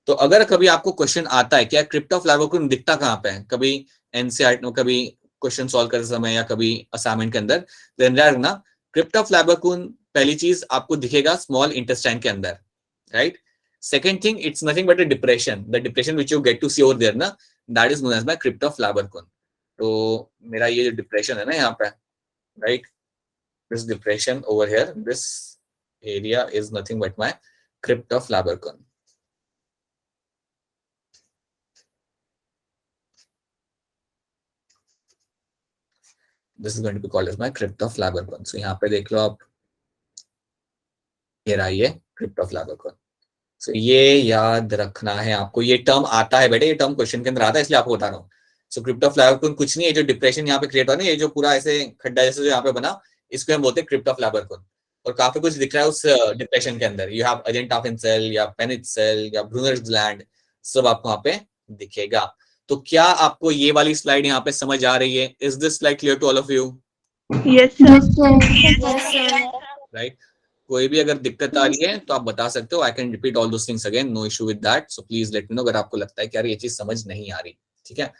A: तो अगर कभी आपको क्वेश्चन आता है कि यार क्रिप्ट ऑफ लैबरकुन दिखता कहाँ पे है, कभी एनसीईआरटी में, कभी क्वेश्चन सॉल्व करते समय या कभी असाइनमेंट के अंदर, देन यार ना क्रिप्ट ऑफ लैबरकुन पहली चीज आपको दिखेगा स्मॉल इंटेस्टाइन के अंदर, right. Second thing, it's nothing but a depression. The depression which you get to see over there, ना, that is known as my crypt of Labarcon. तो मेरा ये जो depression है ना यहाँ पे, right? This depression over here, this area is nothing but my crypt of Labarcon. This is going to be called as my crypt of Labarcon. So यहाँ पे देख लो आप, ये रहा ये crypt of Labarcon. So, ये याद रखना है आपको, ये टर्म आता है बेटे, ये टर्म क्वेश्चन के अंदर आता है, इसलिए आपको बता रहा हूँ। सो क्रिप्ट ऑफ लैबरकुन कुछ नहीं है, जो डिप्रेशन यहाँ पे क्रिएट हुआ ना, ये जो पूरा ऐसे खड्डा जैसे जो यहाँ पे बना, इसको हम बोलते हैं क्रिप्ट ऑफ लैबरकुन। और काफी कुछ दिख रहा है उस डिप्रेशन के अंदर। यू हैव अजेंटाफिन सेल या पेनिट सेल या ब्रूनर्स ग्लैंड, सब आपको वहाँ पे दिखेगा। तो क्या आपको ये वाली स्लाइड यहाँ पे समझ आ रही है? Is this slide clear to all of you?
C: Yes, sir.
A: Right? कोई भी अगर दिक्कत आ रही है तो आप बता सकते हो, I can repeat all those things again, no issue with that, so please let me know अगर आपको लगता है कि यार ये चीज समझ नहीं आ रही। ठीक है,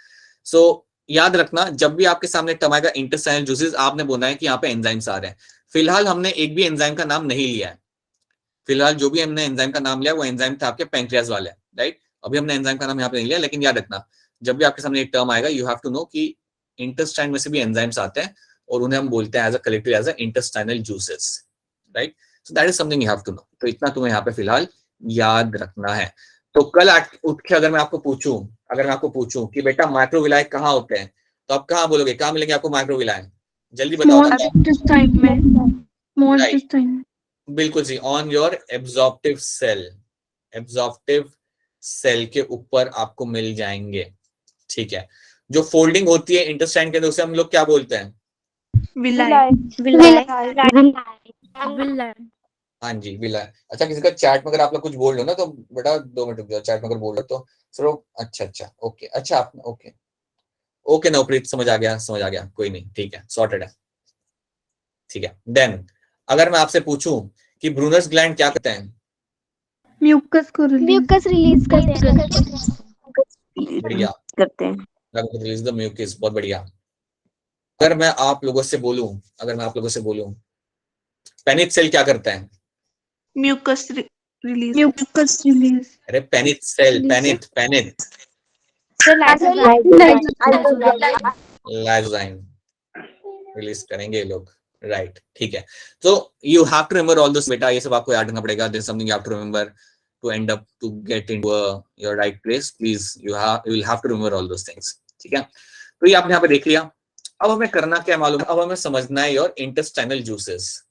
A: सो याद रखना जब भी आपके सामने टर्म आएगा इंटेस्टाइनल जूसेस, आपने बोला है कि यहाँ पे एंजाइम्स आ रहे हैं। फिलहाल हमने एक भी एंजाइम का नाम नहीं लिया है, फिलहाल जो भी हमने एंजाइम का नाम लिया वो एंजाइम था आपके पैंक्रियाज वाले, राइट? अभी हमने एंजाइम का नाम यहाँ पे नहीं लिया, लेकिन याद रखना जब भी आपके सामने एक टर्म आएगा यू हैव टू नो कि इंटेस्टाइन में से भी एंजाइम्स आते हैं और उन्हें हम बोलते हैं as a collective as a intestinal juices, right? So that is something you have to know. तो इतना तुम्हें यहाँ पे फिलहाल याद रखना है। तो कल उठ के अगर मैं आपको पूछूं कि बेटा माइक्रोविलाई कहाँ होते हैं, तो आप कहाँ बोलोगे, कहाँ मिलेंगे आपको माइक्रोविलाई? जल्दी बताओ ना।
C: intestine में, small
A: Right.
C: intestine.
A: बिल्कुल जी, ऑन योर एब्जॉर्प्टिव सेल के ऊपर आपको मिल जाएंगे। ठीक है, जो फोल्डिंग होती है इंटेस्टाइन के अंदर उसे हम लोग क्या बोलते हैं? हाँ जी, विलाय। अच्छा, किसी का चैट में अगर आप लोग कुछ बोल लो ना तो बेटा 2 मिनट रुक जाओ, चैट में अगर बोल लो तो सर अच्छा ओके, अच्छा आप ओके नवप्रीत, समझ आ गया, कोई नहीं, ठीक है, सॉर्टेड है। ठीक है, देन अगर मैं आपसे पूछूं कि ब्रूनर्स ग्लैंड क्या करते हैं?
C: म्यूकस को
B: रिलीज करते हैं।
A: बढ़िया,
C: करते हैं।
A: रिलीज द म्यूकस, बहुत बढ़िया। अगर मैं आप लोगों से बोलूं पेनिथ सेल क्या करता है?
C: Mucus release.
A: अरे Paneth cell, Paneth lysozyme release करेंगे ये लोग, राइट? ठीक है, तो you have to remember all this बेटा, ये सब आपको याद रखना पड़ेगा। This something you have to remember to end up to get into your right place, please you will have to remember all those things. ठीक है, तो ये आपने यहाँ पे देख लिया। अब हमें करना क्या मालूम है? अब हमें समझना है योर इंटेस्टाइनल जूसेस।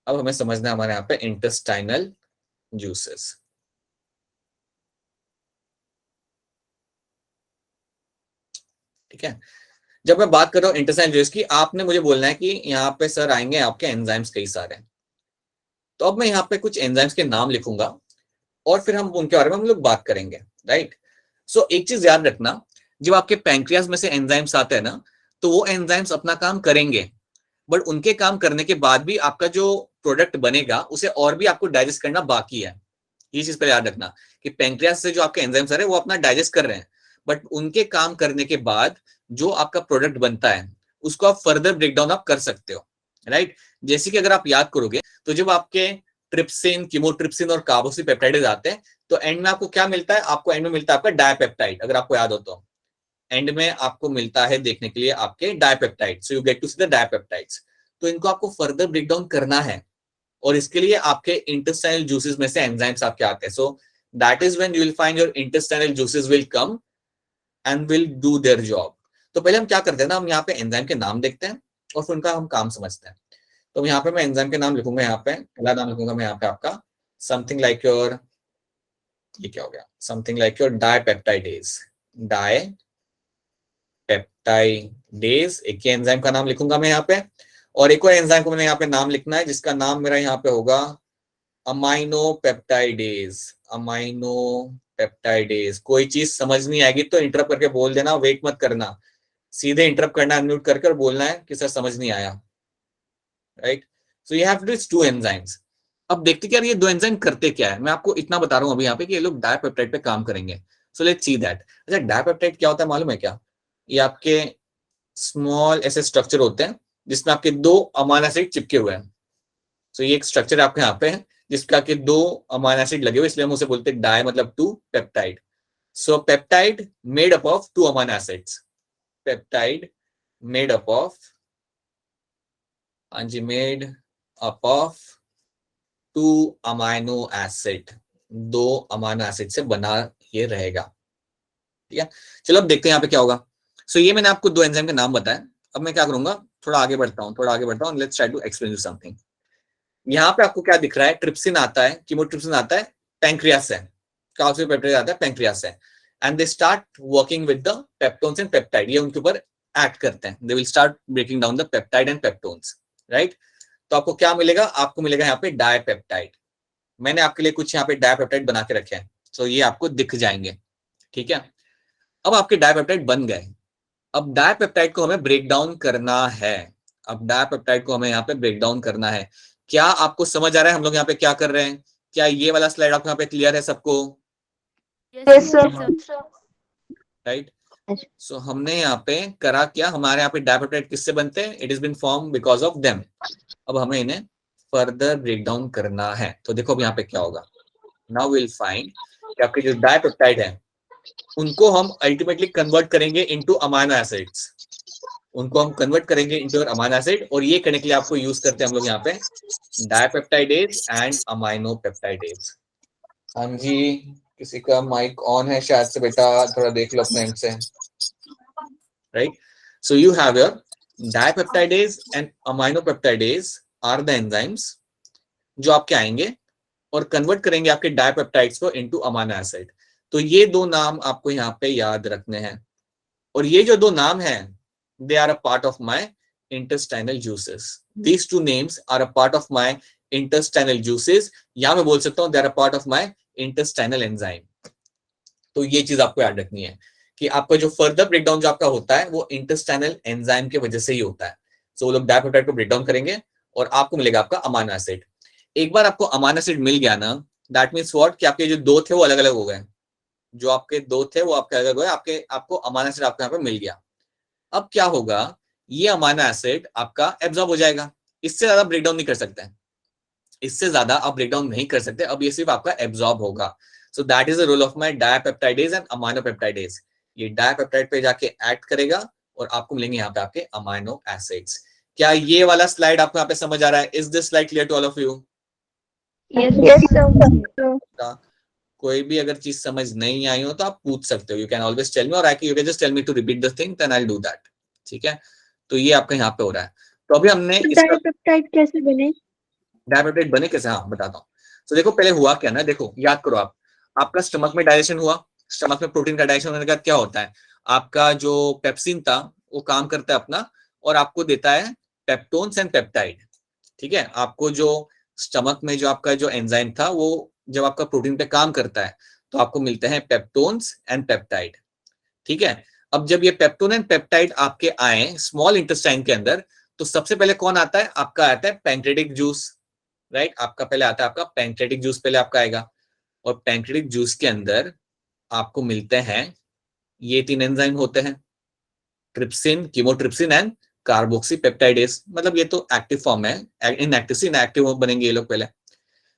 A: अब हमें समझना है हमारे यहाँ पे इंटेस्टाइनल जूसेस। ठीक है, जब मैं बात कर रहा हूँ इंटेस्टाइनल जूसेस की, आपने मुझे बोलना है कि यहाँ पे सर आएंगे आपके एंजाइम्स कई सारे। तो अब मैं यहाँ पे कुछ एंजाइम्स के नाम लिखूंगा और फिर हम उनके बारे में हम लोग बात करेंगे, राइट? सो एक चीज याद रखना, जब आपके पैंक्रियाज में से एंजाइम्स आते हैं ना, तो वो एंजाइम्स अपना काम करेंगे, बट उनके काम करने के बाद भी आपका जो प्रोडक्ट बनेगा उसे और भी आपको डाइजेस्ट करना बाकी है। ये चीज पहले याद रखना कि पैंक्रियाज से जो आपके एंजाइम्स आ रहे हैं वो अपना डाइजेस्ट कर रहे हैं, बट उनके काम करने के बाद जो आपका प्रोडक्ट बनता है उसको आप फर्दर ब्रेक डाउन आप कर सकते हो, राइट? जैसे कि अगर आप याद करोगे तो जब आपके ट्रिप्सिन, कीमोट्रिप्सिन और कार्बोक्सीपेप्टाइड आते हैं तो एंड में आपको क्या मिलता है? आपको एंड में मिलता है आपका डायपेप्टाइड। अगर आपको याद हो तो एंड में आपको मिलता है देखने के लिए आपके dipeptide, so you get to see the dipeptides. तो इनको आपको फर्दर ब्रेक डाउन करना है और इसके लिए आपके इंटेस्टाइनल जूसेस में से एंजाइम्स आपके आते हैं। सो that is when you will find your intestinal juices will come and will do their job. तो पहले हम क्या करते हैं ना, हम यहाँ पे एंजाइम के नाम देखते हैं और फिर उनका हम काम समझते हैं। तो यहाँ पे मैं एंजाइम के नाम लिखूंगा, यहाँ पे पहला नाम लिखूंगा मैं यहाँ पे आपका समथिंग लाइक योर, ये क्या हो गया, समथिंग लाइक योर डायपेप्टाइडेज। डायपेप्टाइडेज एक ही एंजाइम का नाम लिखूंगा मैं यहाँ पे, और एक और एंजाइम को मैंने यहाँ पे नाम लिखना है जिसका नाम मेरा यहाँ पे होगा अमाइनोपेप्टाइडेज। अमाइनोपेप्टाइडेज। कोई चीज समझ नहीं आएगी तो इंटरप्ट करके बोल देना, वेट मत करना, सीधे इंटरप्ट करना, अनम्यूट करके और बोलना है कि सर समझ नहीं आया, right? So you have this 2 enzymes. अब देखते क्या ये 2 एंजाइम करते क्या है, मैं आपको इतना बता रहा हूं अभी यहाँ पे कि ये लोग डायपेप्टाइड पे काम करेंगे। So let's see that. अच्छा, डायपेप्टाइड क्या होता है मालूम है क्या? ये आपके स्मॉल ऐसे स्ट्रक्चर होते हैं जिसमें आपके 2 अमाइनो एसिड चिपके हुए हैं। सो ये एक स्ट्रक्चर आपके यहाँ पे है जिसके आपके 2 अमाइनो एसिड लगे हुए, इसलिए हम उसे बोलते हैं डाई मतलब 2 peptide. So peptide made up of 2 amino acids. Peptide made up of, हाँ जी, made up of 2 amino acid, 2 amino acid से बना ये रहेगा। ठीक है, चलो अब देखते हैं यहाँ पे क्या होगा। सो ये मैंने आपको 2 एंजाइम के नाम बताए। अब मैं क्या करूंगा, थोड़ा आगे बढ़ता हूँ, let's try to explain you something. यहाँ पे आपको क्या दिख रहा है? ट्रिप्सिन आता है, कीमोट्रिप्सिन आता है पैंक्रियास से, कार्बोक्सीपेप्टाइड आता है पैंक्रियास से, and they start working with the peptones and peptide. ये उनके ऊपर एक्ट करते हैं, they will start breaking down the peptide and peptones, right? तो आपको क्या मिलेगा? आपको मिलेगा यहाँ पे डायपेप्टाइड। मैंने आपके लिए कुछ यहाँ पे डायपेप्टाइड बना के रखे हैं, तो ये आपको दिख जाएंगे, ठीक है, अब आपके डाइपेप्टाइड बन गए। अब डाइपेप्टाइड को हमें ब्रेक डाउन करना है। अब डाइपेप्टाइड को हमें यहाँ पे ब्रेक डाउन करना है। क्या आपको समझ आ रहा है हम लोग यहाँ पे क्या कर रहे हैं? क्या ये वाला स्लाइड आपको यहाँ पे क्लियर है सबको?
C: Yes, sir.
A: राइट। सो हमने यहाँ पे करा क्या, हमारे यहाँ पे डाइपेप्टाइड किससे बनते हैं? It is been form because of them. अब हमें इन्हें फर्दर ब्रेक डाउन करना है। तो देखो अब यहाँ पे क्या होगा, नाउ विल फाइंड कि आपके जो डाइपेप्टाइड है उनको हम अल्टीमेटली कन्वर्ट करेंगे इनटू अमाइनो एसिड्स। उनको हम कन्वर्ट करेंगे इनटू अमाइनो एसिड, और ये करने के लिए आपको यूज करते हैं हम लोग यहाँ पे डाइपेप्टाइडेज एंड अमाइनो पेप्टाइडेज। हाँ जी, किसी का माइक ऑन है शायद से, बेटा थोड़ा देख लो अपने एंड से। Right, so you have your dipeptidase and aminopeptidase are the enzymes जो आपके आएंगे और कन्वर्ट करेंगे आपके डाइपेप्टाइड्स को इनटू अमाइनो एसिड। तो ये दो नाम आपको यहाँ पे याद रखने हैं, और ये जो दो नाम हैं they are a part of my intestinal juices. These two names are a part of my intestinal juices, या मैं बोल सकता हूँ they are a part of my intestinal enzyme. तो ये चीज आपको याद रखनी है कि आपका जो फर्दर ब्रेकडाउन जो आपका होता है वो इंटेस्टाइनल एंजाइम की वजह से ही होता है। सो वो लोग डाइपेप्टाइड को ब्रेकडाउन करेंगे और आपको मिलेगा आपका अमाइनो एसिड। एक बार आपको अमाइनो एसिड मिल गया ना, दैट मीन्स व्हाट कि आपके जो दो थे वो अलग अलग हो गए। जो आपके दो थे वो आपके अलग हो गए, आपको अमाइनो एसिड आपको यहाँ पे मिल गया। अब क्या होगा, ये अमाइनो एसिड आपका एब्जॉर्ब हो जाएगा। इससे ज्यादा ब्रेकडाउन नहीं कर सकते हैं, इससे ज्यादा आप ब्रेकडाउन नहीं कर सकते। अब ये सिर्फ आपका एब्जॉर्ब होगा। So that is the role of my dipeptidase and aminopeptidase. ये डाइपेप्टाइड पे जाके एक्ट करेगा और आपको मिलेंगे यहाँ पे आपके अमाइनो एसिड्स। क्या ये वाला स्लाइड आपको यहाँ पे समझ आ रहा है? Is this slide clear to all of you?
C: Yes, sir.
A: कोई भी अगर चीज समझ नहीं आई हो तो आप पूछ सकते हो, you can always tell me, और you can just tell me to repeat the thing, then I will do that. ठीक है, तो ये आपका यहाँ पे हो रहा है। तो अभी हमने
C: डाइपेप्टाइड कैसे बने?
A: डाइपेप्टाइड बने कैसे, हाँ बताता हूँ। तो देखो पहले हुआ क्या ना, देखो याद करो आप, आपका स्टमक में डाइजेशन हुआ। स्टमक में प्रोटीन का डाइजेशन होने के बाद क्या होता है, आपका जो पेप्सिन था वो काम करता है अपना और आपको देता है पेप्टोन्स एंड पेप्टाइड। ठीक है, आपको जो स्टमक में जो आपका जो एंजाइम था वो जब आपका प्रोटीन पे काम करता है तो आपको मिलते हैं पेप्टोन्स एंड पेप्टाइड। ठीक है, अब जब ये पेप्टोन एंड पेप्टाइड आपके आए स्मॉल इंटेस्टाइन के अंदर, तो सबसे पहले कौन आता है? आपका आता है पैंक्रेटिक जूस। राइट, आपका पहले आता है आपका पैंक्रेटिक जूस, पहले आपका आएगा। और पैंक्रेटिक जूस के अंदर आपको मिलते हैं ये तीन एंजाइम होते हैं, ट्रिप्सिन, कीमोट्रिप्सिन एंड कार्बोक्सीपेप्टाइडेज। मतलब ये तो एक्टिव फॉर्म है, इनएक्टिव से इनएक्टिव बनेंगे ये लोग पहले।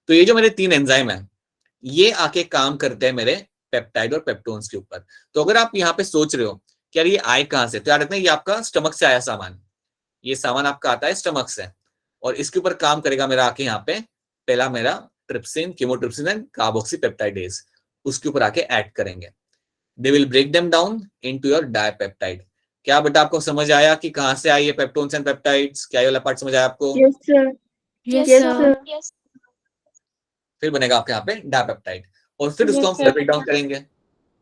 A: तो ये जो मेरे तीन एंजाइम है ये आके काम करते हैं मेरे पेप्टाइड और पेप्टोन्स के ऊपर। तो अगर आप यहाँ पे सोच रहे हो कि यार ये आए कहाँ से, तो याद रखना ये आपका स्टमक से आया सामान। ये सामान आपका आता है स्टमक से और इसके ऊपर काम करेगा मेरा आके यहाँ पे पहला मेरा ट्रिप्सिन, कीमोट्रिप्सिन एंड कार्बोक्सीपेप्टाइडेज, उसके ऊपर आके ऐड करेंगे। They will break them down into your dipeptide. क्या बेटा आपको समझ आया कि कहाँ से आई है पेप्टोन्स एंड पेप्टाइड्स? क्या ये वाला पार्ट समझ आया आपको?
C: Yes, sir. Yes, sir.
A: फिर बनेगा आपके यहाँ पे डाइपेप्टाइड और फिर उसको हम फर्दर ब्रेक डाउन करेंगे।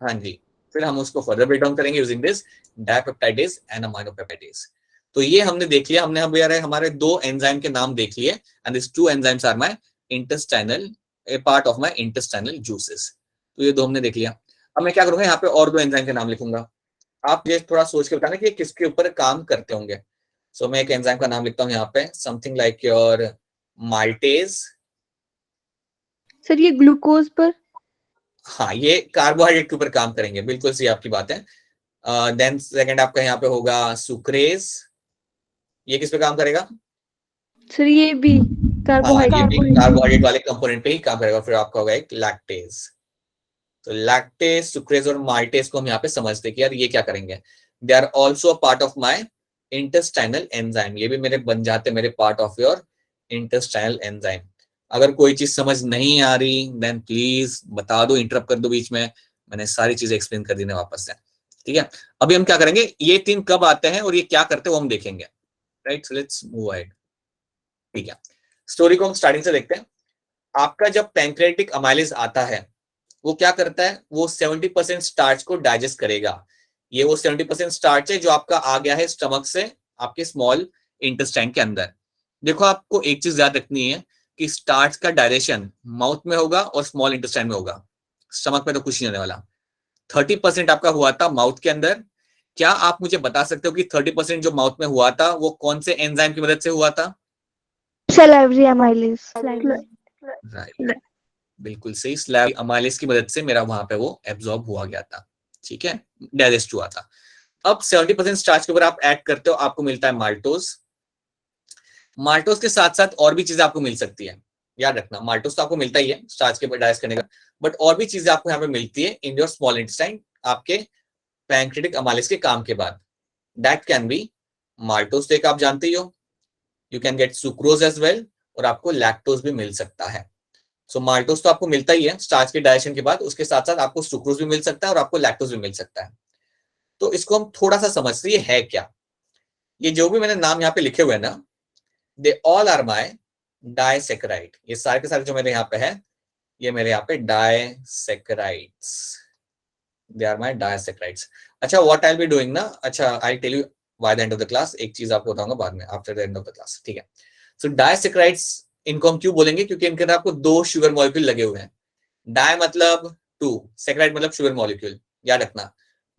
A: हाँ जी, फिर हम उसको फर्दर ब्रेक डाउन करेंगे using this dipeptidase and aminopeptidase. तो ये हमने देख लिया, हमने हमारे दो एंजाइम के नाम देख लिए, and this two enzymes are my intestinal, a part of my intestinal juices. तो ये दो हमने देख लिया। अब मैं क्या करूंगा, यहाँ पे और दो एंजाइम के नाम लिखूंगा। आप ये थोड़ा सोच के बताना कि किसके ऊपर काम करते होंगे। सो मैं एक एंजाइम का नाम लिखता हूँ यहाँ पे, something like your maltase.
C: Sir ये ग्लूकोज पर?
A: हाँ, ये कार्बोहाइड्रेट के ऊपर काम करेंगे, बिल्कुल सही आपकी बात है। देन सेकंड आपका यहाँ पे होगा सुक्रेज। ये किस पे काम करेगा?
C: सर ये भी
A: कार्बोहाइड्रेट वाले कंपोनेंट पे ही काम करेगा। फिर आपका होगा एक लैक्टेज। तो लैक्टेज, सुक्रेज और माल्टेज को हम यहाँ पे समझते कि यार ये क्या करेंगे, they are also part of my intestinal enzyme. ये भी मेरे बन जाते मेरे part of your intestinal enzyme. अगर कोई चीज समझ नहीं आ रही देन प्लीज बता दो, इंटरप्ट कर दो बीच में, मैंने सारी चीजें एक्सप्लेन कर दी ना वापस से। ठीक है, अभी हम क्या करेंगे, ये तीन कब आते हैं और ये क्या करते हैं वो हम देखेंगे। Right, so let's move ahead. ठीक है, स्टोरी को हम स्टार्टिंग से देखते हैं। आपका जब पैंक्रेटिक अमाइलेज आता है वो क्या करता है, वो 70% स्टार्च को डाइजेस्ट करेगा। ये वो 70% स्टार्च है जो आपका आ गया है स्टमक से आपके स्मॉल इंटेस्टाइन के अंदर। देखो आपको एक चीज याद रखनी है कि स्टार्च का डायरेक्शन माउथ में होगा और स्मॉल इंटेस्टाइन में होगा, स्टमक में तो कुछ नहीं होने वाला। 30% आपका हुआ था माउथ के अंदर। क्या आप मुझे बता सकते हो कि 30% जो माउथ में हुआ था वो कौन से एंजाइम की मदद से हुआ था?
C: Salivary amylase.
A: राइट, बिल्कुल सही, स्लैब अमाइलेज की मदद से मेरा वहां पे वो एब्जॉर्ब हुआ गया था, ठीक है, डाइजेस्ट हुआ था। अब 70% स्टार्च के ऊपर आप ऐड करते हो, आपको मिलता है माल्टोज। माल्टोज के साथ साथ और भी चीजें आपको मिल सकती है, याद रखना, माल्टोज तो आपको मिलता ही है स्टार्च के डाइजेस्ट करने का, बट और भी चीजें आपको यहाँ पे मिलती है इन योर स्मॉल इंटेस्टाइन आपके पैंक्रेटिक अमाइलेज के काम के बाद। दैट कैन बी माल्टोज, तो एक आप जानते ही हो, you can get sucrose as well, और आपको लैक्टोज भी मिल सकता है। सो माल्टोज तो आपको मिलता ही है स्टार्च के डाइजेशन के बाद, उसके साथ साथ आपको सुक्रोज भी मिल सकता है और आपको लैक्टोज भी मिल सकता है। तो इसको हम थोड़ा सा समझते हैं ये है क्या। ये जो भी मैंने नाम यहाँ पे लिखे हुए हैं ना, they all are my disaccharide, ये सारे के सारे जो मेरे यहाँ पे है, ये मेरे यहाँ पे disaccharides, they are my disaccharides. अच्छा, what I will be doing ना, अच्छा I tell you by the end of the class, एक चीज आपको बताऊंगा बाद में after the end of the class, ठीक है। सो डाइसैकेराइड्स इनको हम क्यों बोलेंगे, क्योंकि इनके अंदर आपको 2 शुगर मॉलिक्यूल लगे हुए हैं। डाई मतलब 2, सैकेराइड मतलब शुगर मॉलिक्यूल, याद रखना।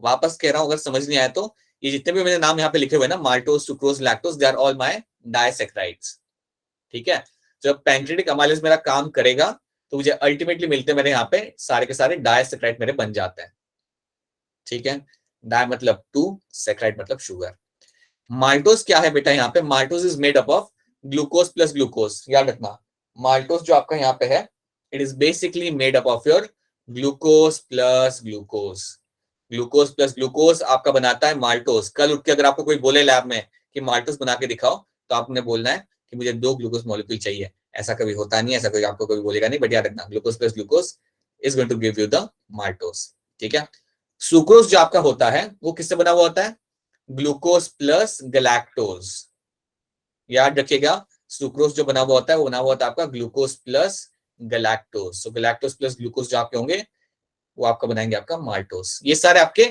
A: वापस कह रहा हूं, अगर समझ नहीं आया तो ये जितने भी मैंने नाम यहाँ पे लिखे हुए हैं ना, maltose, sucrose, lactose, they are all my disaccharides, ठीक है। जब पैंक्रेटिक अमाइलेज मेरा काम करेगा तो मुझे अल्टीमेटली मिलते मेरे यहाँ पे सारे के सारे डाइसैकेराइड मेरे बन जाते हैं, ठीक है। डाई मतलब 2, सैकेराइड मतलब शुगर। माल्टोज क्या है बेटा, यहाँ पे maltose is made up of glucose plus glucose, याद रखना। माल्टोज जो आपका यहाँ पे है, it is basically made up of your glucose plus glucose. Glucose plus glucose आपका बनाता है माल्टोज। कल उठ के अगर आपको कोई बोले लैब में कि माल्टोज बना के दिखाओ, तो आपने बोलना है कि मुझे 2 ग्लूकोज मॉलिक्यूल चाहिए। ऐसा कभी होता नहीं, ऐसा कोई आपको कभी बोलेगा नहीं, बट याद रखना, glucose plus glucose is going to give you the maltose, ठीक है। सुक्रोज जो आपका होता है वो किससे बना हुआ होता है, ग्लूकोज प्लस गैलेक्टोज, याद रखिएगा। सुक्रोज जो बना हुआ होता है वो बना हुआ होता है आपका ग्लूकोज प्लस गैलेक्टोज। सो गैलेक्टोज प्लस ग्लूकोज जो आपके होंगे वो आपका बनाएंगे आपका माल्टोज। ये सारे आपके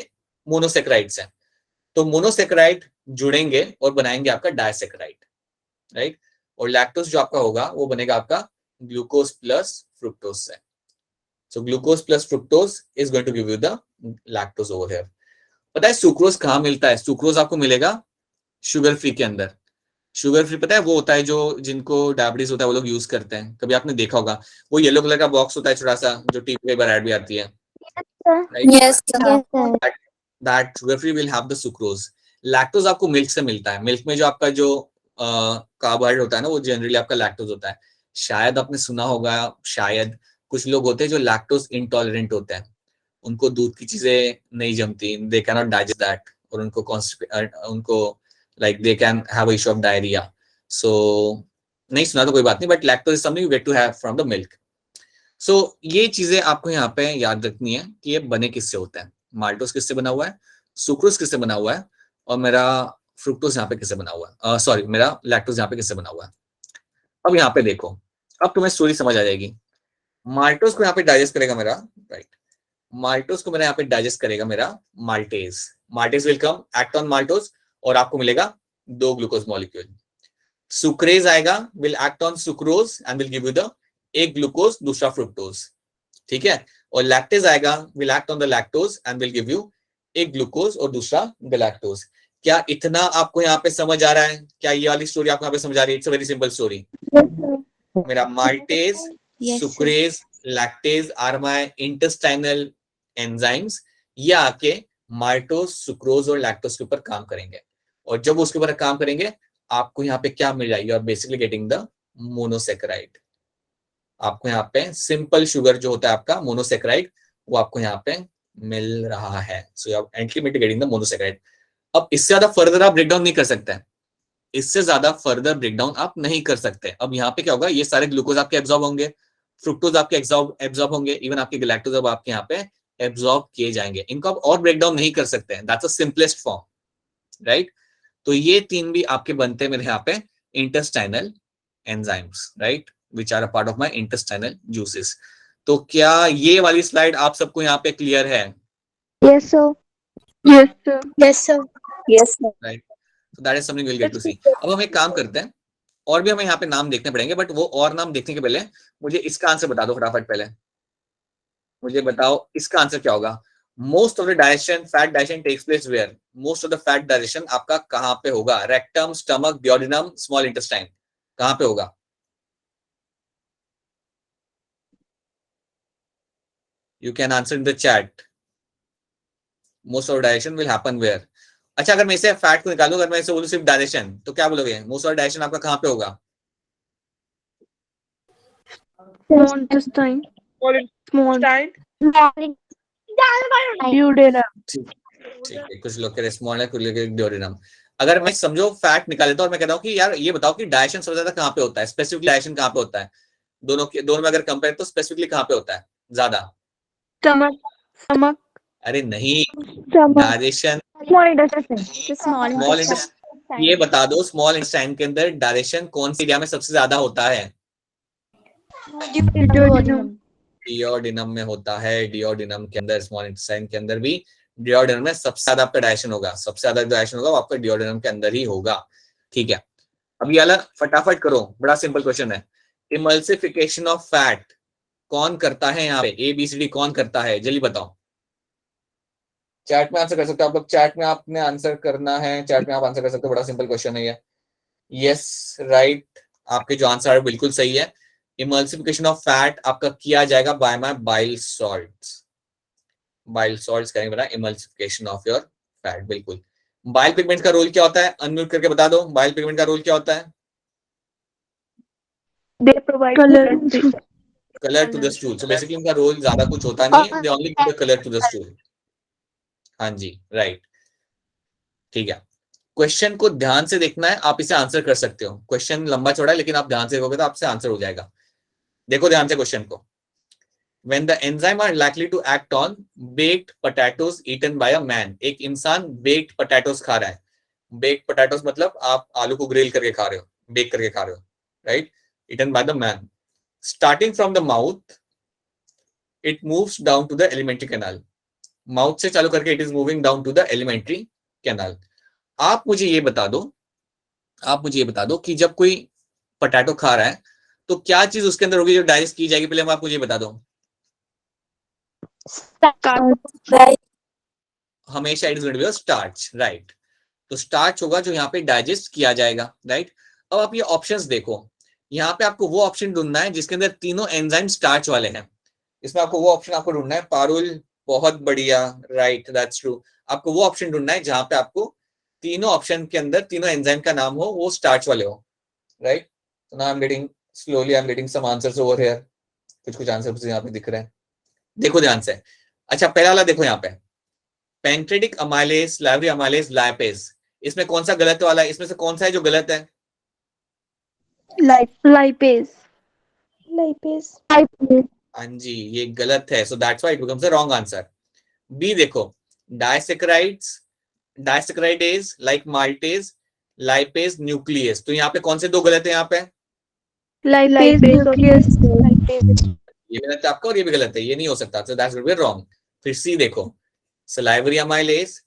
A: मोनोसैकेराइड्स हैं, तो मोनोसैकेराइड जुड़ेंगे और बनाएंगे आपका डाइसैकेराइड, राइट। और लैक्टोज जो आपका होगा वो बनेगा आपका ग्लूकोज प्लस फ्रुक्टोज से। So glucose plus fructose is going to give you the lactose over here. पता है सुक्रोज कहाँ मिलता है? सुक्रोज आपको मिलेगा शुगर फ्री के अंदर। शुगर फ्री पता है वो होता है जो जिनको डायबिटीज होता है वो लोग यूज करते हैं, कभी आपने देखा होगा, वो येलो कलर का बॉक्स होता है छोटा सा, जो टीवी पे ऐड भी आती है,
E: Yes, sir.
A: That sugar free will have the sucrose. Lactose आपको मिल्क से मिलता है। मिल्क में जो आपका जो कार्बोहाइड्रेट होता है ना, वो जनरली आपका लैक्टोज होता है। शायद आपने सुना होगा, शायद कुछ लोग होते हैं जो लैक्टोज इंटॉलरेंट होते हैं, उनको दूध की चीजें नहीं जमती, they can not digest that, और उनको like they can have a issue of diarrhoea. So नहीं सुना तो कोई बात नहीं, but lactose is something you get to have from the milk. So ये चीजें आपको यहाँ पे याद रखनी है कि ये बने किससे होते हैं। माल्टोज किससे बना हुआ है, सुक्रोज किससे बना हुआ है, और मेरा फ्रुक्टोज यहाँ पे किससे बना हुआ है, सॉरी मेरा लैक्टोज यहाँ पे किससे बना हुआ है। अब यहाँ पे देखो, अब तुम्हें स्टोरी समझ आ जाएगी। माल्टोज को यहाँ पे डाइजेस्ट करेगा मेरा, राइट, माल्टोज को मेरा यहाँ पे डाइजेस्ट करेगा मेरा maltase. Maltase will come act on maltose और आपको मिलेगा 2 ग्लूकोज मॉलिक्यूल। सुक्रेज आएगा, will act on sucrose and will give you the एक ग्लूकोज, दूसरा फ्रुक्टोज, ठीक है। और लैक्टेज आएगा, will act on the lactose and will give you एक ग्लूकोज और दूसरा गैलेक्टोज। क्या इतना आपको यहाँ पे समझ आ रहा है? क्या ये वाली स्टोरी आपको यहाँ पे समझ आ रही है? It's a very simple story. मेरा maltase, sucrase, lactase are my intestinal enzymes, ये आके माल्टोज, सुक्रोज और लैक्टोज के ऊपर काम करेंगे, और जब उसके ऊपर काम करेंगे आपको यहाँ पे क्या मिल जाएगी, और बेसिकली गेटिंग द मोनोसैकेराइड। आपको यहाँ पे सिंपल शुगर जो होता है आपका मोनोसैकेराइड, वो आपको यहाँ पे मिल रहा है। So you are ultimately getting the monosaccharide. अब इससे ज्यादा फर्दर आप ब्रेकडाउन नहीं कर सकते हैं, इससे ज्यादा फर्दर ब्रेकडाउन आप नहीं कर सकते। अब यहाँ पे क्या होगा, ये सारे ग्लूकोज आपके एब्जॉर्ब होंगे, फ्रुक्टोज आपके एब्जॉर्ब होंगे, इवन आपके गैलेक्टोज अब आपके यहाँ पे एब्जॉर्ब किए जाएंगे। इनको आप और ब्रेकडाउन नहीं कर सकते हैं, that's the simplest form, right. तो ये 3 भी आपके बनते हैं मेरे यहाँ पे intestinal enzymes, right, which are a part of my intestinal juices। तो क्या ये वाली स्लाइड आप सबको यहाँ पे क्लियर है?
C: Yes, sir.
E: Yes, sir.
B: Yes, sir.
E: Yes, sir.
A: Right, so that is something we'll get to see। अब हम एक काम करते हैं, और भी हमें यहाँ पे नाम देखने पड़ेंगे, बट वो और नाम देखने के पहले मुझे इसका आंसर बता दो फटाफट। पहले मुझे बताओ इसका आंसर क्या होगा। Most of the digestion, fat digestion takes place where? Most of the fat digestion आपका कहां पे होगा? Rectum, stomach, duodenum, small intestine, कहां पे होगा? You can answer in the chat. Most of digestion will happen where? अच्छा, अगर मैं इसे फैट को निकालूं, अगर मैं इसे बोलूं सिर्फ डाइजेशन, तो क्या बोलोगे? मोस्ट ऑफ डाइजेशन आपका कहां पे होगा?
C: Small intestine. Small.
B: duodenum.
A: ठीक है, कुछ लोग कह रहे स्मॉल है, कुछ लोग कह रहे डियोडिनम। अगर मैं समझो फैट निकाल लेता हूं और मैं कहता हूं कि यार ये बताओ कि डाइजेशन सबसे ज्यादा कहां पे होता है, स्पेसिफिकली डाइजेशन कहां पे होता है? दोनों में अगर कंपेयर, तो स्पेसिफिकली कहां पे होता है ज्यादा?
C: Stomach.
A: अरे नहीं,
C: Stomach.
A: Digestion
C: Small intestine.
A: Small intestine. ये बता दो, स्मॉल इंटेस्टाइन के अंदर डाइजेशन कौन सी एरिया में सबसे ज्यादा होता है?
C: Duodenum.
A: डियोडिनम में होता है। डियोडिनम के अंदर, स्मॉल इंटेस्टाइन के अंदर भी डियोडिनम में सबसे ज्यादा आपका डाइजेशन होगा। सबसे ज्यादा डाइजेशन होगा वो आपका डियोडिनम के अंदर ही होगा। ठीक है, अब ये वाला फटाफट करो, बड़ा सिंपल क्वेश्चन है। इमल्सिफिकेशन ऑफ फैट कौन करता है? यहाँ पे ABCD कौन करता है? जल्दी बताओ। चैट में आंसर कर सकते हो आप लोग, चैट में आपने आंसर करना है, चैट में आप आंसर कर सकते हो, बड़ा सिंपल क्वेश्चन है ये। यस राइट, आपके जो आंसर है बिल्कुल सही है। इमल्सिफिकेशन ऑफ फैट आपका किया जाएगा by my bile salts. Bile salts करेंगे बना इमल्सिफिकेशन ऑफ योर फैट। बिल्कुल। बाइल पिगमेंट का रोल क्या होता है? अनम्यूट करके बता दो, बाइल पिगमेंट का रोल क्या होता है?
C: They provide
A: colour to the stool. So basically इनका रोल ज्यादा कुछ होता नहीं है, they only give the colour to the stool. हाँ जी राइट, ठीक है। क्वेश्चन को ध्यान से देखना है, आप इसे आंसर कर सकते हो। क्वेश्चन लंबा चौड़ा है, लेकिन आप ध्यान से देखोगे तो आपसे आंसर हो जाएगा। देखो ध्यान से क्वेश्चन को। When the enzyme are likely to act on baked potatoes eaten by a man, एक इंसान baked potatoes खा रहा है। baked potatoes मतलब आप आलू को ग्रिल करके खा रहे हो, बेक करके खा रहे हो, right? eaten by the man. Starting from the mouth, it moves down to the alimentary canal. Mouth से चालू करके it is moving down to the alimentary canal. आप मुझे ये बता दो कि जब कोई पोटैटो खा रहा है तो क्या चीज उसके अंदर होगी जो डाइजेस्ट की जाएगी? पहले आप मुझे बता दो। हमेशा it is going to be starch, right? तो स्टार्च होगा जो यहाँ पे डाइजेस्ट किया जाएगा, राइट? अब आप ये ऑप्शंस देखो, यहाँ पे आपको वो ऑप्शन ढूंढना है जिसके अंदर तीनों एंजाइम स्टार्च वाले हैं। इसमें आपको वो ऑप्शन आपको ढूंढना है। पारुल बहुत बढ़िया, राइट, दैट्स ट्रू। आपको वो ऑप्शन ढूंढना है जहां पे आपको तीनों ऑप्शन के अंदर तीनों एंजाइम का नाम हो वो स्टार्च वाले हो, राइट? तो now I am getting some answers over here. कुछ आंसर्स यहाँ पे दिख रहे हैं, देखो ध्यान से। अच्छा, पहला वाला देखो यहाँ पे, pancreatic amylase, livery amylase, lipase. इसमें कौन सा गलत वाला है? इसमें से कौन सा है जो गलत है?
C: lipase.
A: हाँ जी, ये गलत है। So that's why it becomes the wrong answer. B देखो, disaccharides, disaccharidase like maltase, lipase, nucleus. तो यहाँ पे कौन से दो गलत है? यहाँ पे
C: Lipase, nucleus.
A: ये गलत है आपका और ये भी गलत है, ये नहीं हो सकता। So that's going to be wrong. फिर सी देखो, salivary amylase,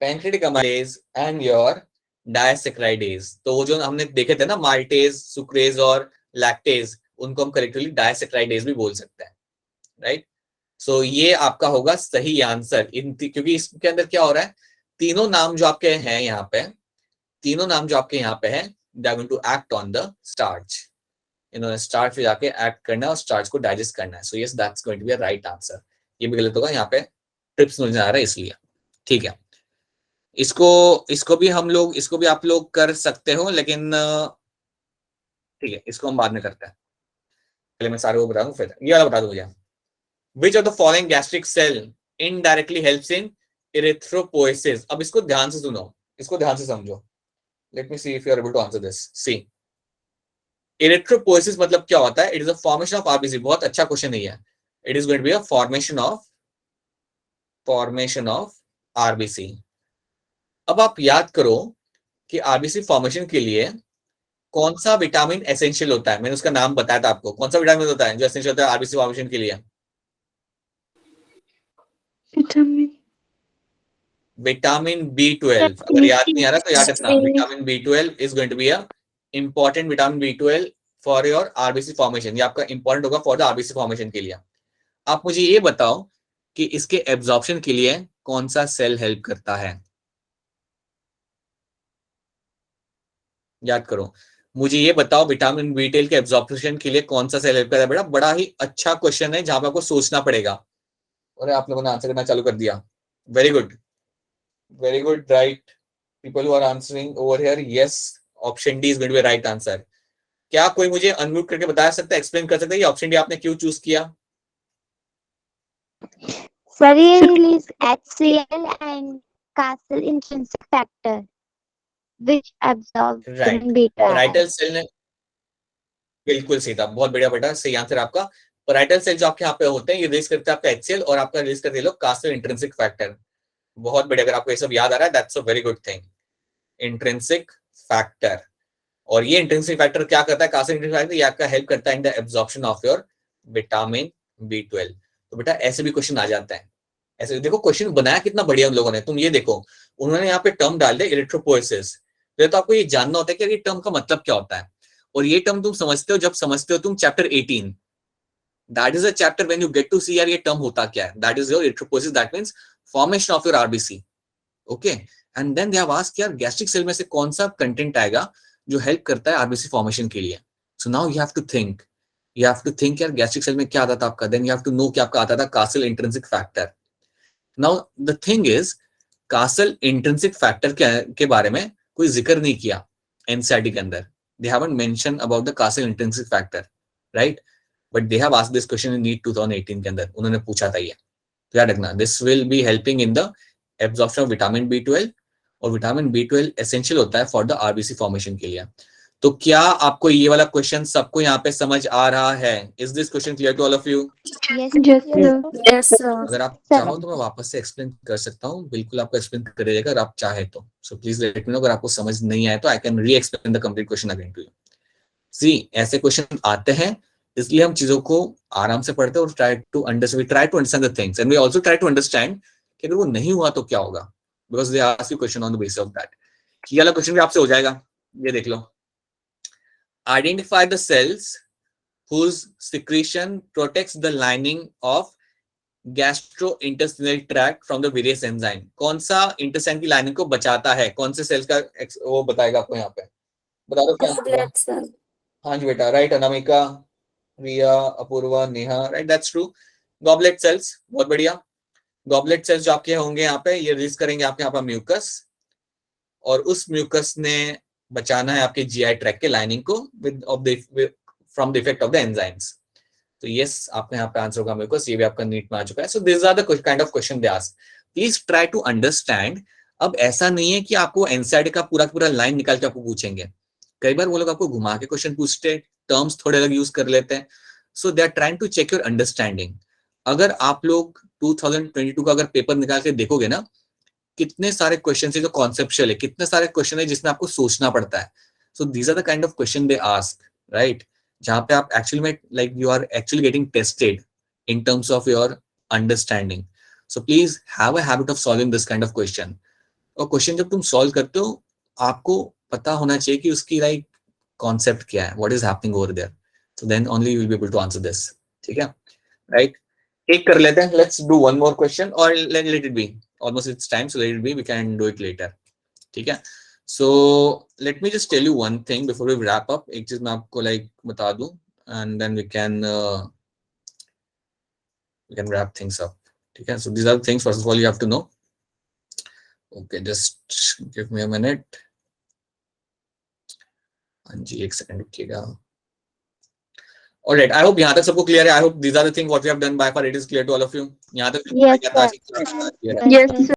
A: pancreatic amylase and your disaccharidase. तो वो जो हमने देखे थे ना, माल्टेज, सुक्रेज और लैक्टेज, उनको हम कलेक्टिवली डाइसैकेराइडेज भी बोल सकते हैं, राइट? सो ये आपका होगा सही आंसर। क्योंकि इसके अंदर क्या हो रहा है, तीनों नाम जो आपके हैं यहाँ पे, तीनों नाम जो आपके यहाँ पे हैं, they are going to act on the starch. इन्होंने स्टार्च पे जाके एक्ट करना है और स्टार्च को डाइजेस्ट करना है। So yes, that's going to be a right answer. ये भी गलत होगा, यहाँ पे ट्रिप्स मुझे आ रहा है इसलिए। ठीक है, इसको भी आप लोग कर सकते हो, लेकिन ठीक है, इसको हम बाद में करते हैं। पहले मैं सारे वो बता दूं, फिर ये वाला बता दूं मुझे। Which of the following gastric cell indirectly helps in erythropoiesis? अब इसको ध्यान से सुनो, इसको ध्यान से समझो। Let me see if you are able to answer this. See, erythropoiesis मतलब क्या होता है? It is a formation of RBC. बहुत अच्छा क्वेश्चन है ये। It is going to be a formation of RBC. अब आप याद करो कि RBC फॉर्मेशन के लिए कौन सा विटामिन एसेंशियल होता है? मैंने उसका नाम बताया था आपको। कौन सा विटामिन होता है जो एसेंशियल होता है आरबीसी फॉर्मेशन के लिए? Vitamin B12। अगर याद नहीं आ रहा तो याद रखना, vitamin B12 is going to be a important vitamin B12 for your RBC formation. ये आपका इंपॉर्टेंट होगा फॉर द आरबीसी फॉर्मेशन के लिए। आप मुझे ये बताओ कि इसके एब्जॉर्प्शन के लिए कौन सा सेल हेल्प करता है। याद करो, मुझे ये बताओ विटामिन B12 के एब्जॉर्प्शन के लिए कौन सा सेल हेल्प करता है। बेटा बड़ा ही अच्छा क्वेश्चन है जहां पे आपको सोचना पड़ेगा। और आप लोगों ने आंसर करना चालू कर दिया, very good, very good, right. People who are answering over here, yes, option D is going to be right answer. क्या कोई मुझे अनम्यूट करके बता सकता है, एक्सप्लेन कर सकता है ये ऑप्शन डी आपने क्यों चूज किया?
E: Sir, ये release HCl and Castle intrinsic factor, which absorb
A: right,
E: vitamin B12.
A: Parietal cell ने, बिल्कुल सही था, बहुत बढ़िया बेटा, सही आंसर आपका। पैराइटल सेल जो आपके यहाँ पे होते हैं ये रिलीज करते हैं आपका HCl और आपका रिलीज करते हैं लोग कासल इंट्रिंसिक फैक्टर। बहुत बढ़िया, अगर आपको ये सब याद आ रहा है that's a very good thing, intrinsic factor. और ये इंट्रिंसिक फैक्टर क्या करता है, कासल इंट्रिंसिक फैक्टर, ये आपका हेल्प करता है in the absorption of your vitamin B12। तो बेटा ऐसे भी क्वेश्चन आ जाता है, ऐसे देखो क्वेश्चन बनाया कितना बढ़िया उन लोगों ने। तुम ये देखो, उन्होंने यहाँ पे टर्म डाल दिया इलेक्ट्रोपोएसिस, तो आपको ये जानना होता है कि ये टर्म का मतलब क्या होता है। और ये टर्म तुम समझते हो जब समझते हो तुम chapter 18, that is a chapter when you get to see यार ये टर्म होता क्या है। That is your erythropoiesis, that means formation of your RBC। Okay, and then they have asked यार गैस्ट्रिक सेल में से कौन सा कंटेंट आएगा जो हेल्प करता है RBC फॉर्मेशन के लिए। So now you have to think, यार गैस्ट्रिक सेल में क्या आता था आपका, then you have to know कि आपका आता था Castle intrinsic factor. Now the thing is, Castle intrinsic factor के बारे में कोई जिक्र नहीं किया एनसीईआरटी के अंदर। They haven't mentioned about the Castle intrinsic factor, right? But they have asked this question in NEET 2018 के अंदर, उन्होंने पूछा था ये। तो याद रखना, this will be helping in the absorption of vitamin B12, और विटामिन B12 essential होता है for the RBC formation के लिए। तो क्या आपको ये वाला क्वेश्चन सबको यहाँ पे समझ आ रहा है? Is this question clear to all of you?
C: Yes, sir.
E: Yes, sir.
A: अगर आप चाहो तो मैं वापस से एक्सप्लेन कर सकता हूँ, बिल्कुल आपको एक्सप्लेन करेगा अगर आप चाहे तो। So please let me know अगर आपको समझ नहीं आए तो I can re explain the complete question again to you. See, ऐसे क्वेश्चन आते हैं इसलिए हम चीजों को आराम से पढ़ते हैं और try to understand the things, and we also try to understand कि अगर वो नहीं हुआ तो क्या होगा, because they ask you question on the basis of that. ये वाला क्वेश्चन भी आपसे हो जाएगा, ये देख लो। Identify the cells whose secretion protects the lining of gastrointestinal tract from the various enzyme। कौन सा इंटेस्टाइन की लाइनिंग को बचाता है, कौन से सेल्स का वो बताएगा आपको यहाँ पे, बता दो क्या?
E: Goblet cell.
A: हाँ जी बेटा, right. Anamika, Riya, Apoorva, Neha, right, that's true. Goblet cells, बहुत बढ़िया। गॉबलेट सेल्स जो आपके होंगे यहाँ पे, ये रिलीज करेंगे आपके यहाँ पर म्यूकस, और उस म्यूकस ने बचाना है आपके GI ट्रैक्ट के लाइनिंग को with from the effect of the enzymes। तो yes, आपका यहाँ पे आंसर होगा म्यूकस, ये भी आपका नीट में आ चुका है। So these are the kind of question they ask। Please try to understand। अब ऐसा नहीं है कि आपको एनसीईआरटी का पूरा लाइन निकाल के आपको पूछेंगे, कई बार वो लोग आपको घुमा के क्वेश्चन पूछते हैं, टर्म्स थोड़े अलग यूज कर लेते हैं। So they are trying to check your understanding. अगर आप लोग 2022 का अगर पेपर निकाल के देखोगे ना, कितने सारे क्वेश्चन है जो कॉन्सेप्चुअल है, कितने सारे क्वेश्चन है जिसमें आपको सोचना पड़ता है। So these are the kind of question they ask, right, जहां पे आप एक्चुअली में like you are actually getting tested in terms of your understanding. So please have a habit of solving this kind of question. और question जब तुम solve करते हो आपको पता होना चाहिए कि उसकी लाइक कॉन्सेप्ट क्या है, what is happening over there, so then only you will be able to answer this. ठीक है, राइट। एक कर लेते हैं, let's do one more question और let it be, almost it's time, so let it be, we can do it later. ठीक है, so let me just tell you one thing before we wrap up। एक चीज मैं आपको like बता दूं and then we can wrap things up। ठीक है, so these are the things first of all you have to know। okay, just give me a minute। हाँ जी, एक सेकंड रुकिएगा। alright, I hope यहाँ तक सबको क्लियर है। I hope these are the things what we have done by far, it is clear to all of you। यहाँ तक
E: Yes, sir.
C: Yes, sir.